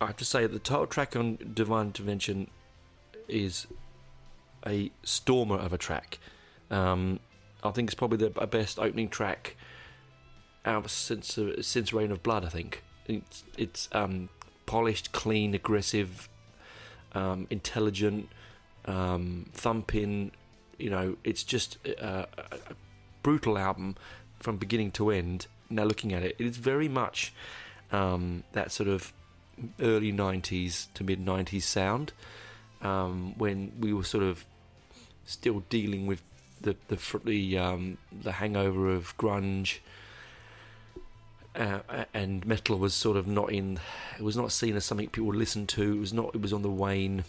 have to say that the title track on Divine Intervention is a stormer of a track. I think it's probably the best opening track out since Reign of Blood. I think it's polished, clean, aggressive, intelligent, thumping. It's just a brutal album from beginning to end. Now looking at it, it is very much that sort of early 90s to mid 90s sound, when we were sort of still dealing with the hangover of grunge. And metal was sort of not in. It was not seen as something people would listen to. It was on the wane,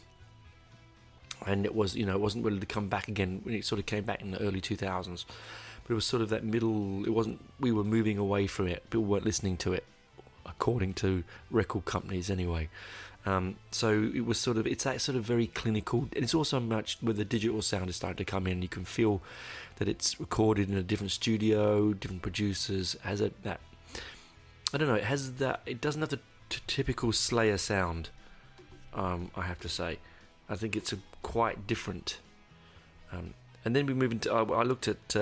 and it wasn't ready to come back again when it sort of came back in the early 2000s. But it was sort of that middle. It wasn't. We were moving away from it. People weren't listening to it, according to record companies anyway. So it was sort of. It's that sort of very clinical, and it's also much where the digital sound is starting to come in. You can feel that it's recorded in a different studio, different producers. Has that. I don't know. It has that. It doesn't have the typical Slayer sound. I have to say, I think it's quite different. And then we move into. I looked at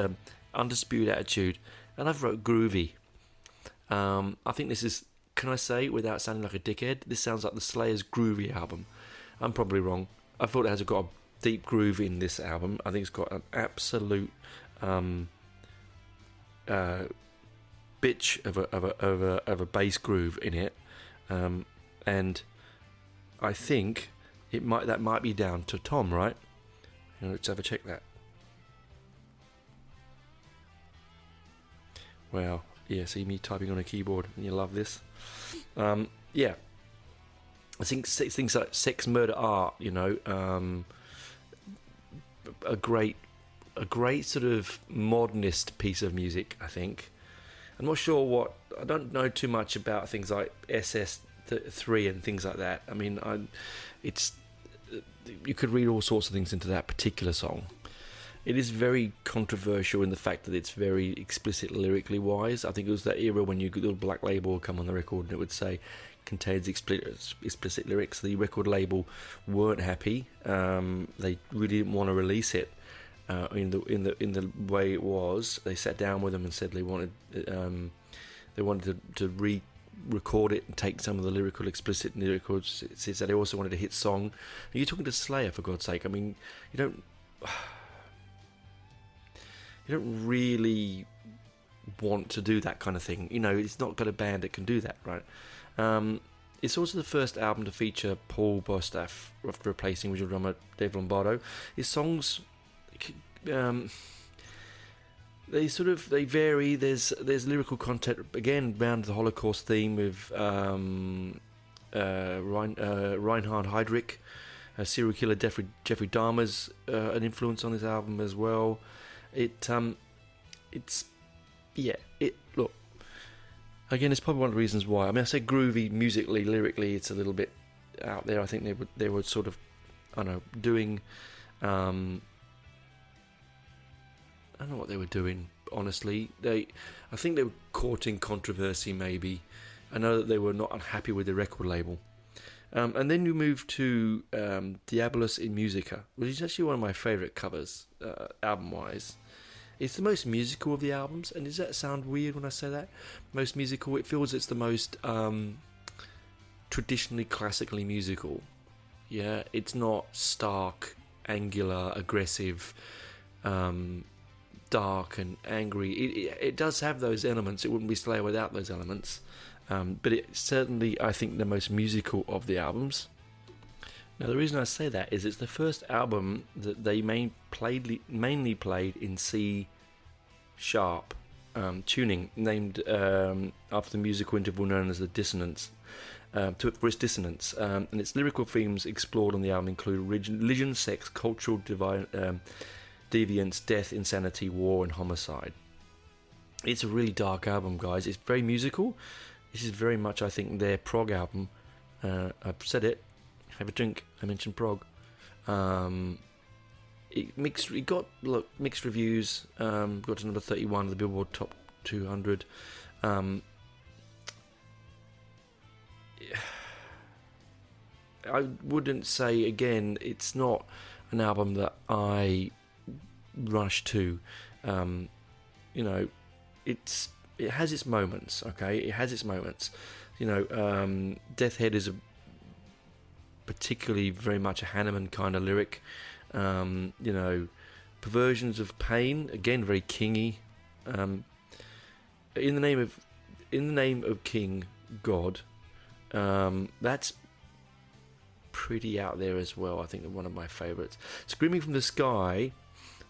Undisputed Attitude, and I've wrote groovy. I think this is. Can I say, without sounding like a dickhead, this sounds like the Slayers' groovy album. I'm probably wrong. I thought it has got a deep groove in this album. I think it's got an absolute bitch of a bass groove in it, and I think that might be down to Tom, right? Let's have a check that. Wow, yeah, see me typing on a keyboard, and you love this. Yeah, I think things like Sex, Murder, Art, a great sort of modernist piece of music, I think. I'm not sure I don't know too much about things like SS3 and things like that. I mean, it's you could read all sorts of things into that particular song. It is very controversial in the fact that it's very explicit lyrically wise. I think it was that era when the little black label would come on the record and it would say contains explicit lyrics. The record label weren't happy. They really didn't want to release it in the way it was. They sat down with them and said they wanted to re-record it and take some of the explicit lyrics. It says that they also wanted a hit song. And you're talking to Slayer, for God's sake. I mean, you don't really want to do that kind of thing. You know, it's not got a band that can do that, right? It's also the first album to feature Paul Bostaph after replacing original drummer Dave Lombardo. His songs, they vary. There's lyrical content again around the Holocaust theme with Reinhard Heydrich, serial killer Jeffrey Dahmer's an influence on this album as well. Look, again, it's probably one of the reasons why. I mean, I say groovy musically, lyrically, it's a little bit out there. I think they were sort of, I don't know, doing. I don't know what they were doing. Honestly, I think they were courting controversy. Maybe I know that they were not unhappy with the record label. And then you move to Diabolus in Musica, which is actually one of my favourite covers, album-wise. It's the most musical of the albums, and does that sound weird when I say that? Most musical, it feels it's the most traditionally, classically musical. Yeah, it's not stark, angular, aggressive, dark and angry. It does have those elements. It wouldn't be Slayer without those elements. But it's certainly, I think, the most musical of the albums. Now, the reason I say that is it's the first album that they mainly played in C sharp tuning, named after the musical interval known as the dissonance, for its dissonance. And its lyrical themes explored on the album include religion, sex, cultural deviance, death, insanity, war, and homicide. It's a really dark album, guys. It's very musical. This is very much, I think, their prog album. I've said it. Have a drink. I mentioned prog. It got mixed reviews. Got to number 31 of the Billboard Top 200. I wouldn't say, again, it's not an album that I rush to. You know, it has its moments. Okay, it has its moments. You know, Death Head is particularly very much a Hanneman kind of lyric. You know, Perversions of Pain, again very kingy. In the name of King God, that's pretty out there as well. I think one of my favourites. Screaming from the Sky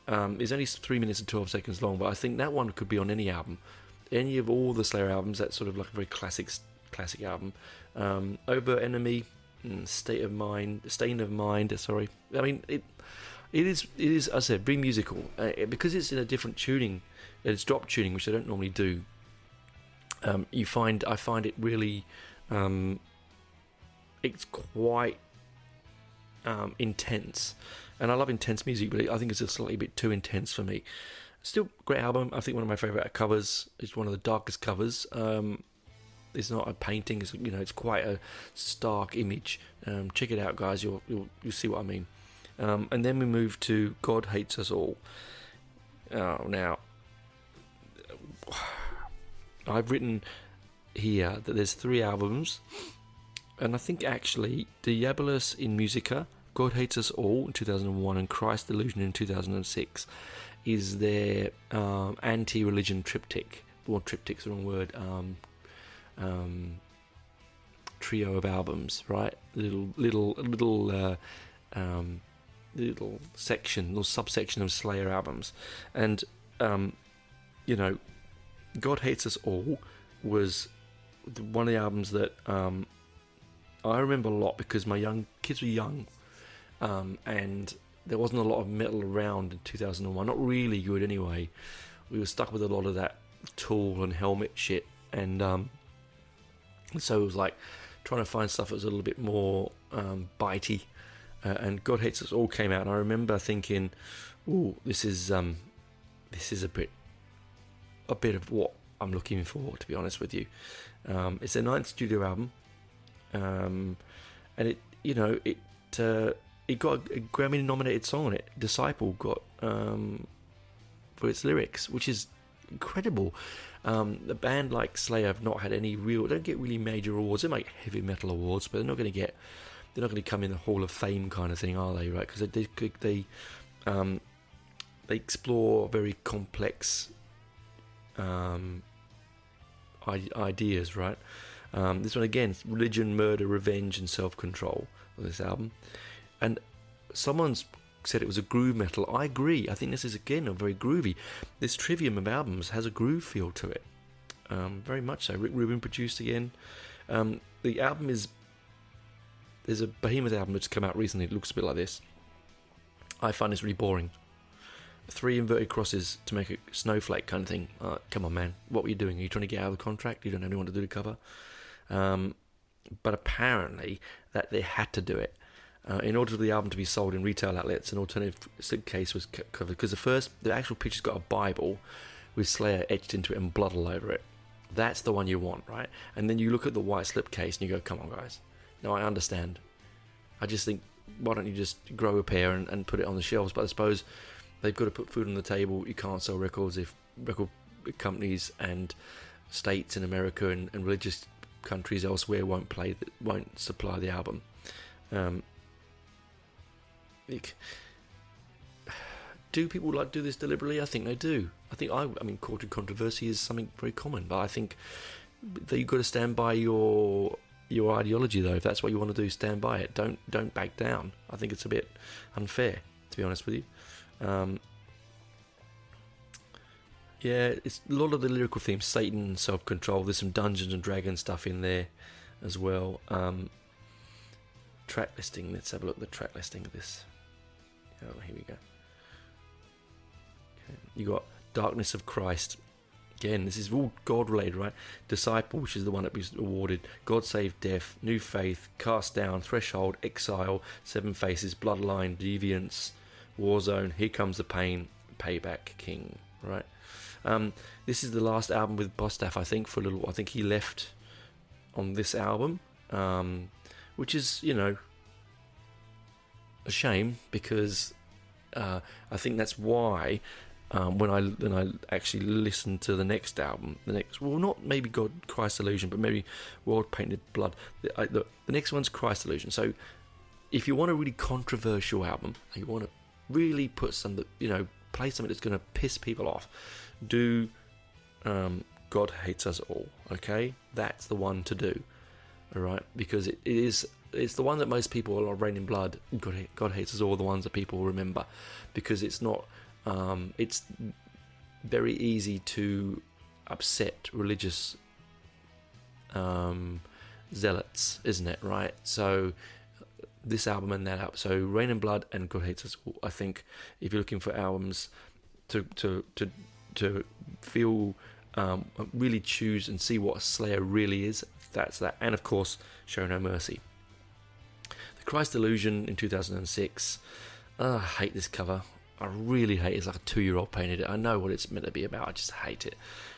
is only 3 minutes and 12 seconds long, but I think that one could be on any album, any of all the Slayer albums. That's sort of like a very classic album. Over Enemy, State of Mind. Sorry, I mean it is. As I said, very musical because it's in a different tuning. It's drop tuning, which I don't normally do. I find it really. It's quite intense, and I love intense music, but I think it's a slightly bit too intense for me. Still, great album. I think one of my favourite covers. It's one of the darkest covers. It's not a painting. It's quite a stark image. Check it out, guys. You'll see what I mean. And then we move to God Hates Us All. Now, I've written here that there's 3 albums, and I think actually Diabolus in Musica, God Hates Us All in 2001, and Christ Delusion in 2006 is their anti-religion triptych. Well, triptych's the wrong word. Trio of albums, right? Little subsection of Slayer albums, and you know, God Hates Us All was one of the albums that I remember a lot because my kids were young, and there wasn't a lot of metal around in 2001. Not really good anyway. We were stuck with a lot of that Tool and Helmet shit, and so it was like trying to find stuff that was a little bit more bitey. and God Hates Us All came out, and I remember thinking, "Oh, this is a bit of what I'm looking for." To be honest with you, it's their 9th studio album, and it got a Grammy-nominated song on it. Disciple got for its lyrics, which is incredible. A band like Slayer have not had any don't get really major awards. They make heavy metal awards, but they're not going to come in the Hall of Fame kind of thing, are they? Right? Because they explore very complex ideas, right? This one again, religion, murder, revenge, and self-control on this album. And someone's said it was a groove metal. I agree. I think this is again a very groovy. This Trivium of albums has a groove feel to it, very much so. Rick Rubin produced again. The album there's a Behemoth album that's come out recently. It looks a bit like this. I find this really boring. 3 inverted crosses to make a snowflake kind of thing. Come on, man. What were you doing? Are you trying to get out of the contract? You don't have anyone to do the cover. But apparently that they had to do it. In order for the album to be sold in retail outlets, an alternative slipcase was covered, because the actual picture's got a Bible with Slayer etched into it and blood all over it. That's the one you want, right? And then you look at the white slipcase and you go, come on, guys. No, I understand. I just think, why don't you just grow a pair and put it on the shelves? But I suppose they've got to put food on the table. You can't sell records if record companies and states in America and religious countries elsewhere won't supply the album. Do people do this deliberately? I think they do. I mean, caught in controversy is something very common, but I think that you've got to stand by your ideology, though. If that's what you want to do, stand by it. Don't back down. I think it's a bit unfair, to be honest with you. It's a lot of the lyrical themes, Satan, self-control. There's some Dungeons and Dragons stuff in there as well. Track listing. Let's have a look at the track listing of this. Oh, here we go. Okay. You got Darkness of Christ. Again, this is all God related, right? Disciple, which is the one that was awarded. God Save Death, New Faith, Cast Down, Threshold, Exile, Seven Faces, Bloodline, Deviance, Warzone, Here Comes the Pain, Payback, King, right? This is the last album with Bostaph, I think, for a little while. I think he left on this album, which is, a shame, because I think that's why when I actually listened to the next album, not maybe God Christ Illusion, but maybe World Painted Blood. The next one's Christ Illusion. So if you want a really controversial album and you want to really put play something that's going to piss people off, do God Hates Us All. Okay, that's the one to do. All right, because it's the one that most people are Raining Blood. God Hates Us All, the ones that people remember, because it's not. It's very easy to upset religious zealots, isn't it? Right. So this album and that album. So Rain and Blood and God Hates Us All. I think if you're looking for albums to feel really choose and see what Slayer really is, that's that. And of course, Show No Mercy. The Christ Illusion in 2006. I hate this cover. I really hate it. It's like a 2-year-old painted it. I know what it's meant to be about. I just hate it.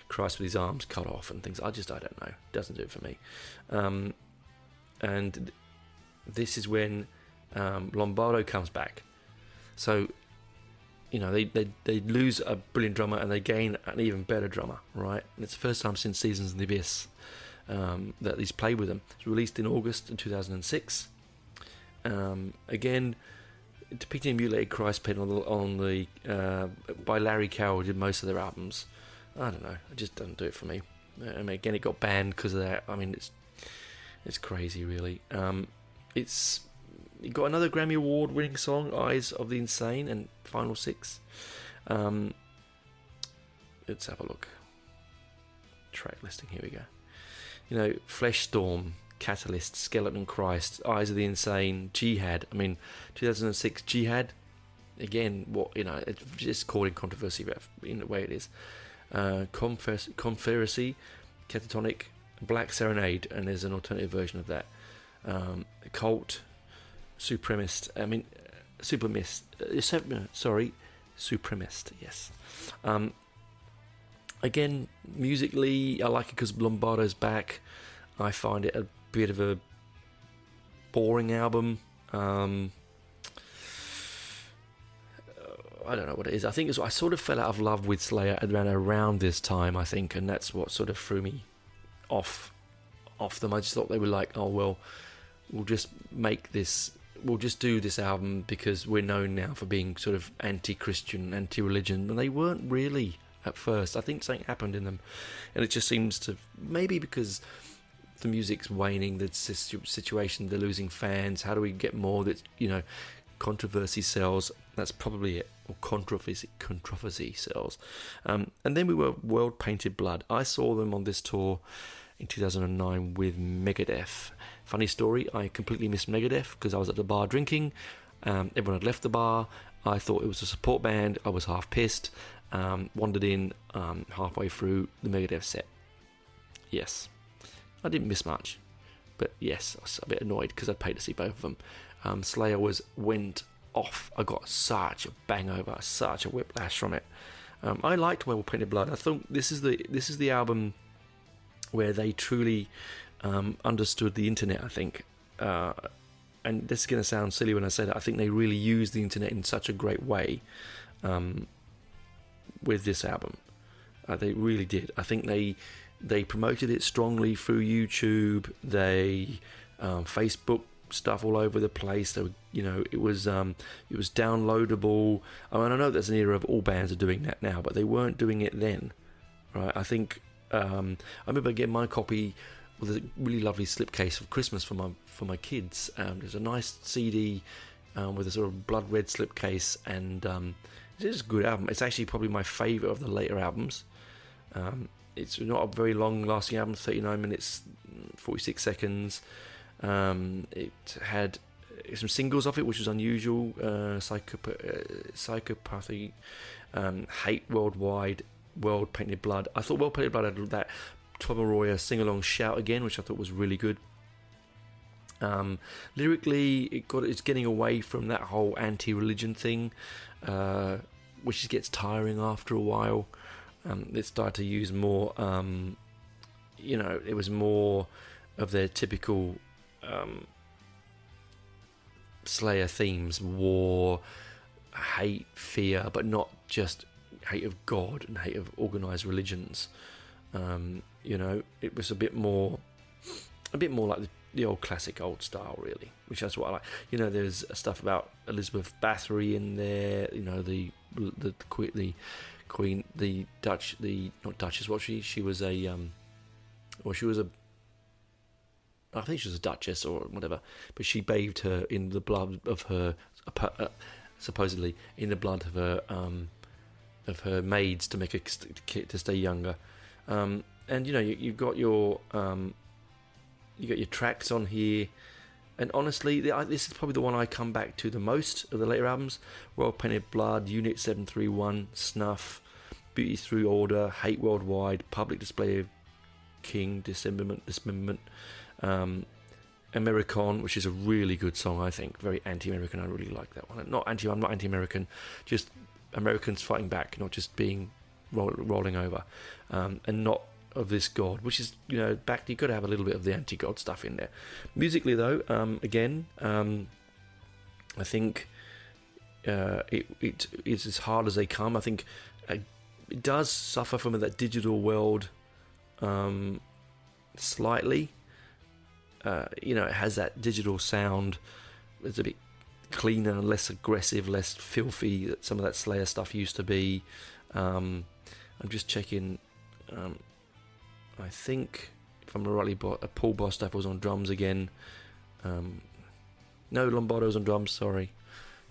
Christ with his arms cut off and things. I don't know. It doesn't do it for me. And this is when Lombardo comes back. So, they lose a brilliant drummer and they gain an even better drummer, right? And it's the first time since Seasons in the Abyss that he's played with them. It's released in August in 2006. Again, depicting a mutilated Christ paint on the by Larry Carroll, did most of their albums. I don't know. It just doesn't do it for me. I mean, again, it got banned because of that. I mean, it's crazy, really. It got another Grammy Award winning song, Eyes of the Insane, and Final Six. Let's have a look. Track listing, here we go. Flesh Storm, Catalyst, Skeleton Christ, Eyes of the Insane, Jihad. I mean, 2006 Jihad. Again, it's just caught in controversy in the way it is. Confederacy, Catatonic, Black Serenade, and there's an alternative version of that. Cult, Supremist. I mean, Supermist. Supremist. Yes. Again, musically, I like it because Lombardo's back. I find it a bit of a boring album. I don't know what it is. I think I sort of fell out of love with Slayer around this time, I think, and that's what sort of threw me off them. I just thought they were like, oh well, we'll just do this album because we're known now for being sort of anti-Christian, anti-religion, and they weren't really at first. I think something happened in them, and it just seems to, maybe because the music's waning, the situation, they're losing fans. How do we get more? That, you know, controversy sells. That's probably it. Or controversy sells. And then we were World Painted Blood. I saw them on this tour in 2009 with Megadeth. Funny story, I completely missed Megadeth because I was at the bar drinking. Everyone had left the bar. I thought it was a support band. I was half pissed. Wandered in halfway through the Megadeth set. Yes, I didn't miss much, but yes, I was a bit annoyed because I'd paid to see both of them. Slayer went off. I got such a bang over, such a whiplash from it. I liked World Painted Blood. I thought this is the album where they truly understood the internet, I think. And this is going to sound silly when I say that. I think they really used the internet in such a great way with this album. They really did. I think they promoted it strongly through YouTube. They Facebook stuff all over the place. They were, you know, it was downloadable. I mean, I know there's an era of all bands are doing that now, but they weren't doing it then, right? I think I remember getting my copy with a really lovely slipcase for Christmas for my kids. There's a nice CD with a sort of blood red slipcase, and it's just a good album. It's actually probably my favourite of the later albums. It's not a very long-lasting album, 39 minutes, 46 seconds. It had some singles off it, which was unusual. Psychopathy, Hate Worldwide, World Painted Blood. I thought World Painted Blood had that Tom Arroyo sing-along Shout Again, which I thought was really good. Lyrically, it's getting away from that whole anti-religion thing, which gets tiring after a while. It started to use more, it was more of their typical Slayer themes: war, hate, fear, but not just hate of God and hate of organised religions. It was a bit more like the old classic old style, really, which that's what I like. There's stuff about Elizabeth Bathory in there. The Queen, the not Duchess. What she was a I think she was a duchess or whatever, but she bathed her in the blood of her, supposedly in the blood of her maids to make her to stay younger. And you've got your tracks on here, and honestly, this is probably the one I come back to the most of the later albums: World Painted Blood, Unit 731, Snuff, Beauty Through Order, Hate Worldwide, Public Display of King, Dismemberment, American, which is a really good song, I think, very anti-American. I really like that one. I'm not anti-American, just Americans fighting back, not just being rolling over, and not of this God, which is, back, you've got to have a little bit of the anti-God stuff in there. Musically, though, I think it's as hard as they come. I think it does suffer from that digital world slightly. It has that digital sound. It's a bit cleaner, less aggressive, less filthy that some of that Slayer stuff used to be. I'm just checking. I think, if I'm rightly, Paul Bostaph was on drums again. No, Lombardo's on drums, sorry.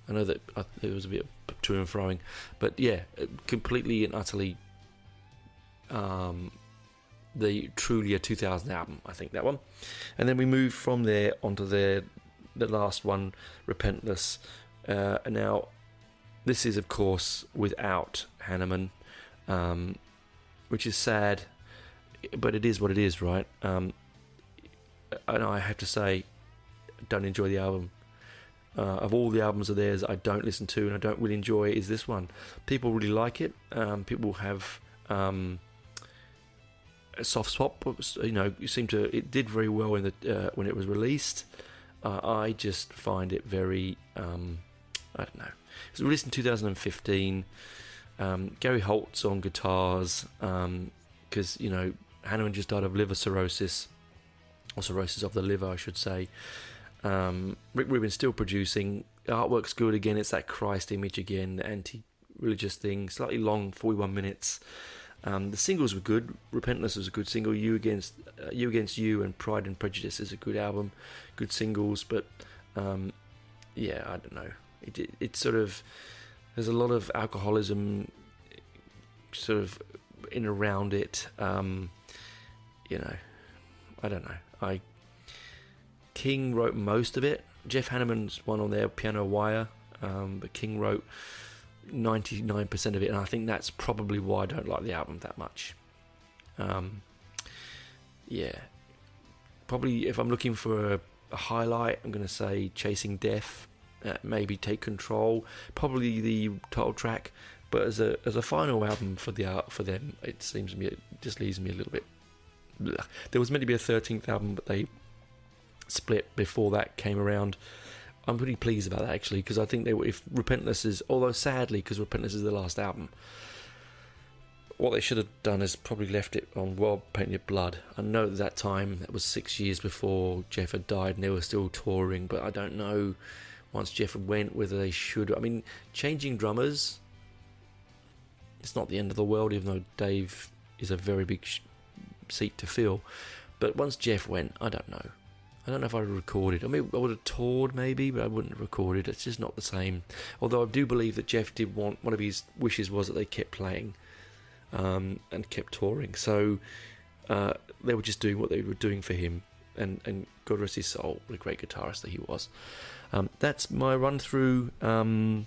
I know that it was a bit of to and froing. But yeah, completely and utterly the truly a 2000 album, I think, that one. And then we move from there onto the last one, Repentless. And now, this is, of course, without Hanneman, which is sad, but it is what it is, right? And I have to say, I don't enjoy the album. of all the albums of theirs I don't listen to and I don't really enjoy is this one. People really like it. People have a soft spot. It did very well in the when it was released. I just find it very I don't know. It was released in 2015. Gary Holt's on guitars because Hanneman just died of liver cirrhosis, or cirrhosis of the liver, I should say. Rick Rubin's still producing. Artwork's good again. It's that Christ image again, the anti-religious thing. Slightly long, 41 minutes. The singles were good. Repentless was a good single. You Against You and Pride and Prejudice is a good album, good singles. But I don't know. It sort of, there's a lot of alcoholism sort of in around it. I don't know. King wrote most of it. Jeff Hanneman's one on there, Piano Wire, but King wrote 99% of it, and I think that's probably why I don't like the album that much. Probably if I'm looking for a highlight, I'm going to say Chasing Death, maybe Take Control, probably the title track. But as a final album for them, it seems to me it just leaves me a little bit. Blech. There was meant to be a 13th album, but they split before that came around. I'm pretty pleased about that actually, because I think if Repentless is, although sadly, because Repentless is the last album, what they should have done is probably left it on World Painted Blood. I know at that time, that was 6 years before Jeff had died and they were still touring, but I don't know once Jeff went whether they should. I mean, changing drummers, it's not the end of the world, even though Dave is a very big seat to fill. But once Jeff went, I don't know. I don't know if I would have recorded. I mean, I would have toured maybe, but I wouldn't have recorded. It's just not the same. Although I do believe that Jeff did want, one of his wishes was that they kept playing and kept touring. So they were just doing what they were doing for him. And God rest his soul, what a great guitarist that he was. That's my run through. The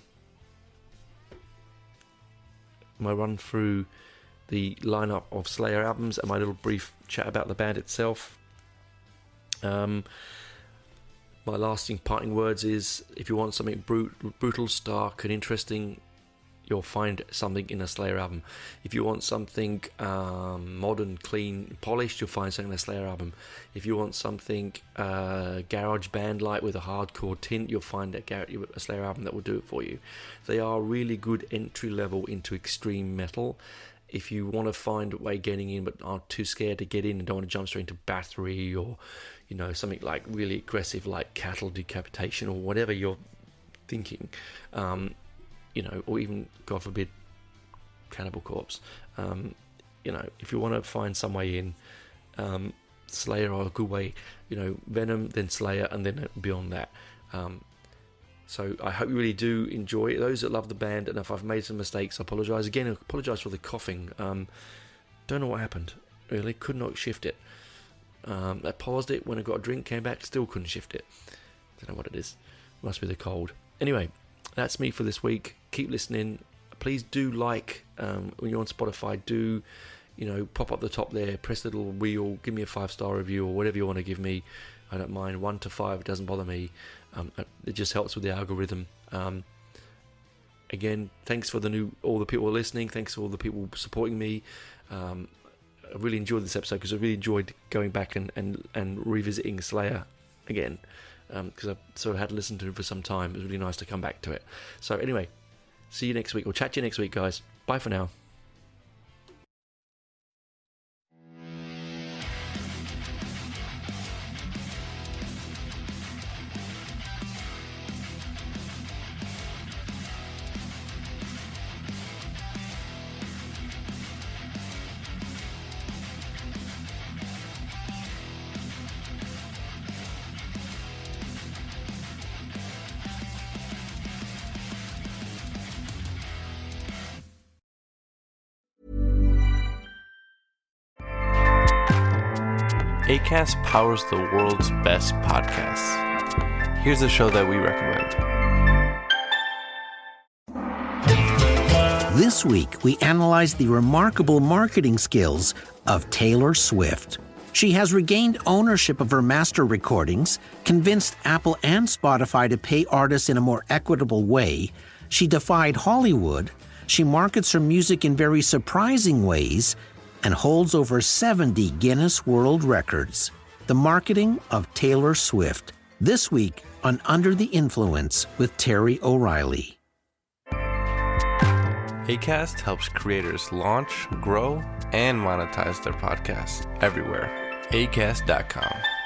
lineup of Slayer albums and my little brief chat about the band itself. My lasting parting words is, if you want something brutal, stark and interesting, you'll find something in a Slayer album. If you want something modern, clean, polished, you'll find something in a Slayer album. If you want something garage band-like with a hardcore tint, you'll find a Slayer album that will do it for you. They are really good entry level into extreme metal. If you want to find a way getting in but aren't too scared to get in and don't want to jump straight into Bathory or something like really aggressive like Cattle Decapitation or whatever you're thinking, or even, God forbid, Cannibal Corpse, if you want to find some way in, Slayer are a good way, Venom, then Slayer, and then beyond that. So I hope you really do enjoy it. Those that love the band, and if I've made some mistakes, I apologise. Again, I apologise for the coughing. Don't know what happened, really. Could not shift it. I paused it when I got a drink, came back, still couldn't shift it. Don't know what it is. Must be the cold. Anyway, that's me for this week. Keep listening. Please do like, when you're on Spotify, do, pop up the top there, press the little wheel, give me a 5-star review or whatever you want to give me. I don't mind. 1 to 5, it doesn't bother me. It just helps with the algorithm. Again, thanks for all the people listening. Thanks for all the people supporting me. I really enjoyed this episode because I really enjoyed going back and revisiting Slayer again, because I've sort of had to listen to it for some time. It was really nice to come back to it. So anyway, see you next week. We'll chat to you next week, guys. Bye for now. Acast powers the world's best podcasts. Here's a show that we recommend. This week, we analyze the remarkable marketing skills of Taylor Swift. She has regained ownership of her master recordings, convinced Apple and Spotify to pay artists in a more equitable way. She defied Hollywood. She markets her music in very surprising ways and holds over 70 Guinness World Records. The marketing of Taylor Swift. This week on Under the Influence with Terry O'Reilly. Acast helps creators launch, grow, and monetize their podcasts everywhere. Acast.com.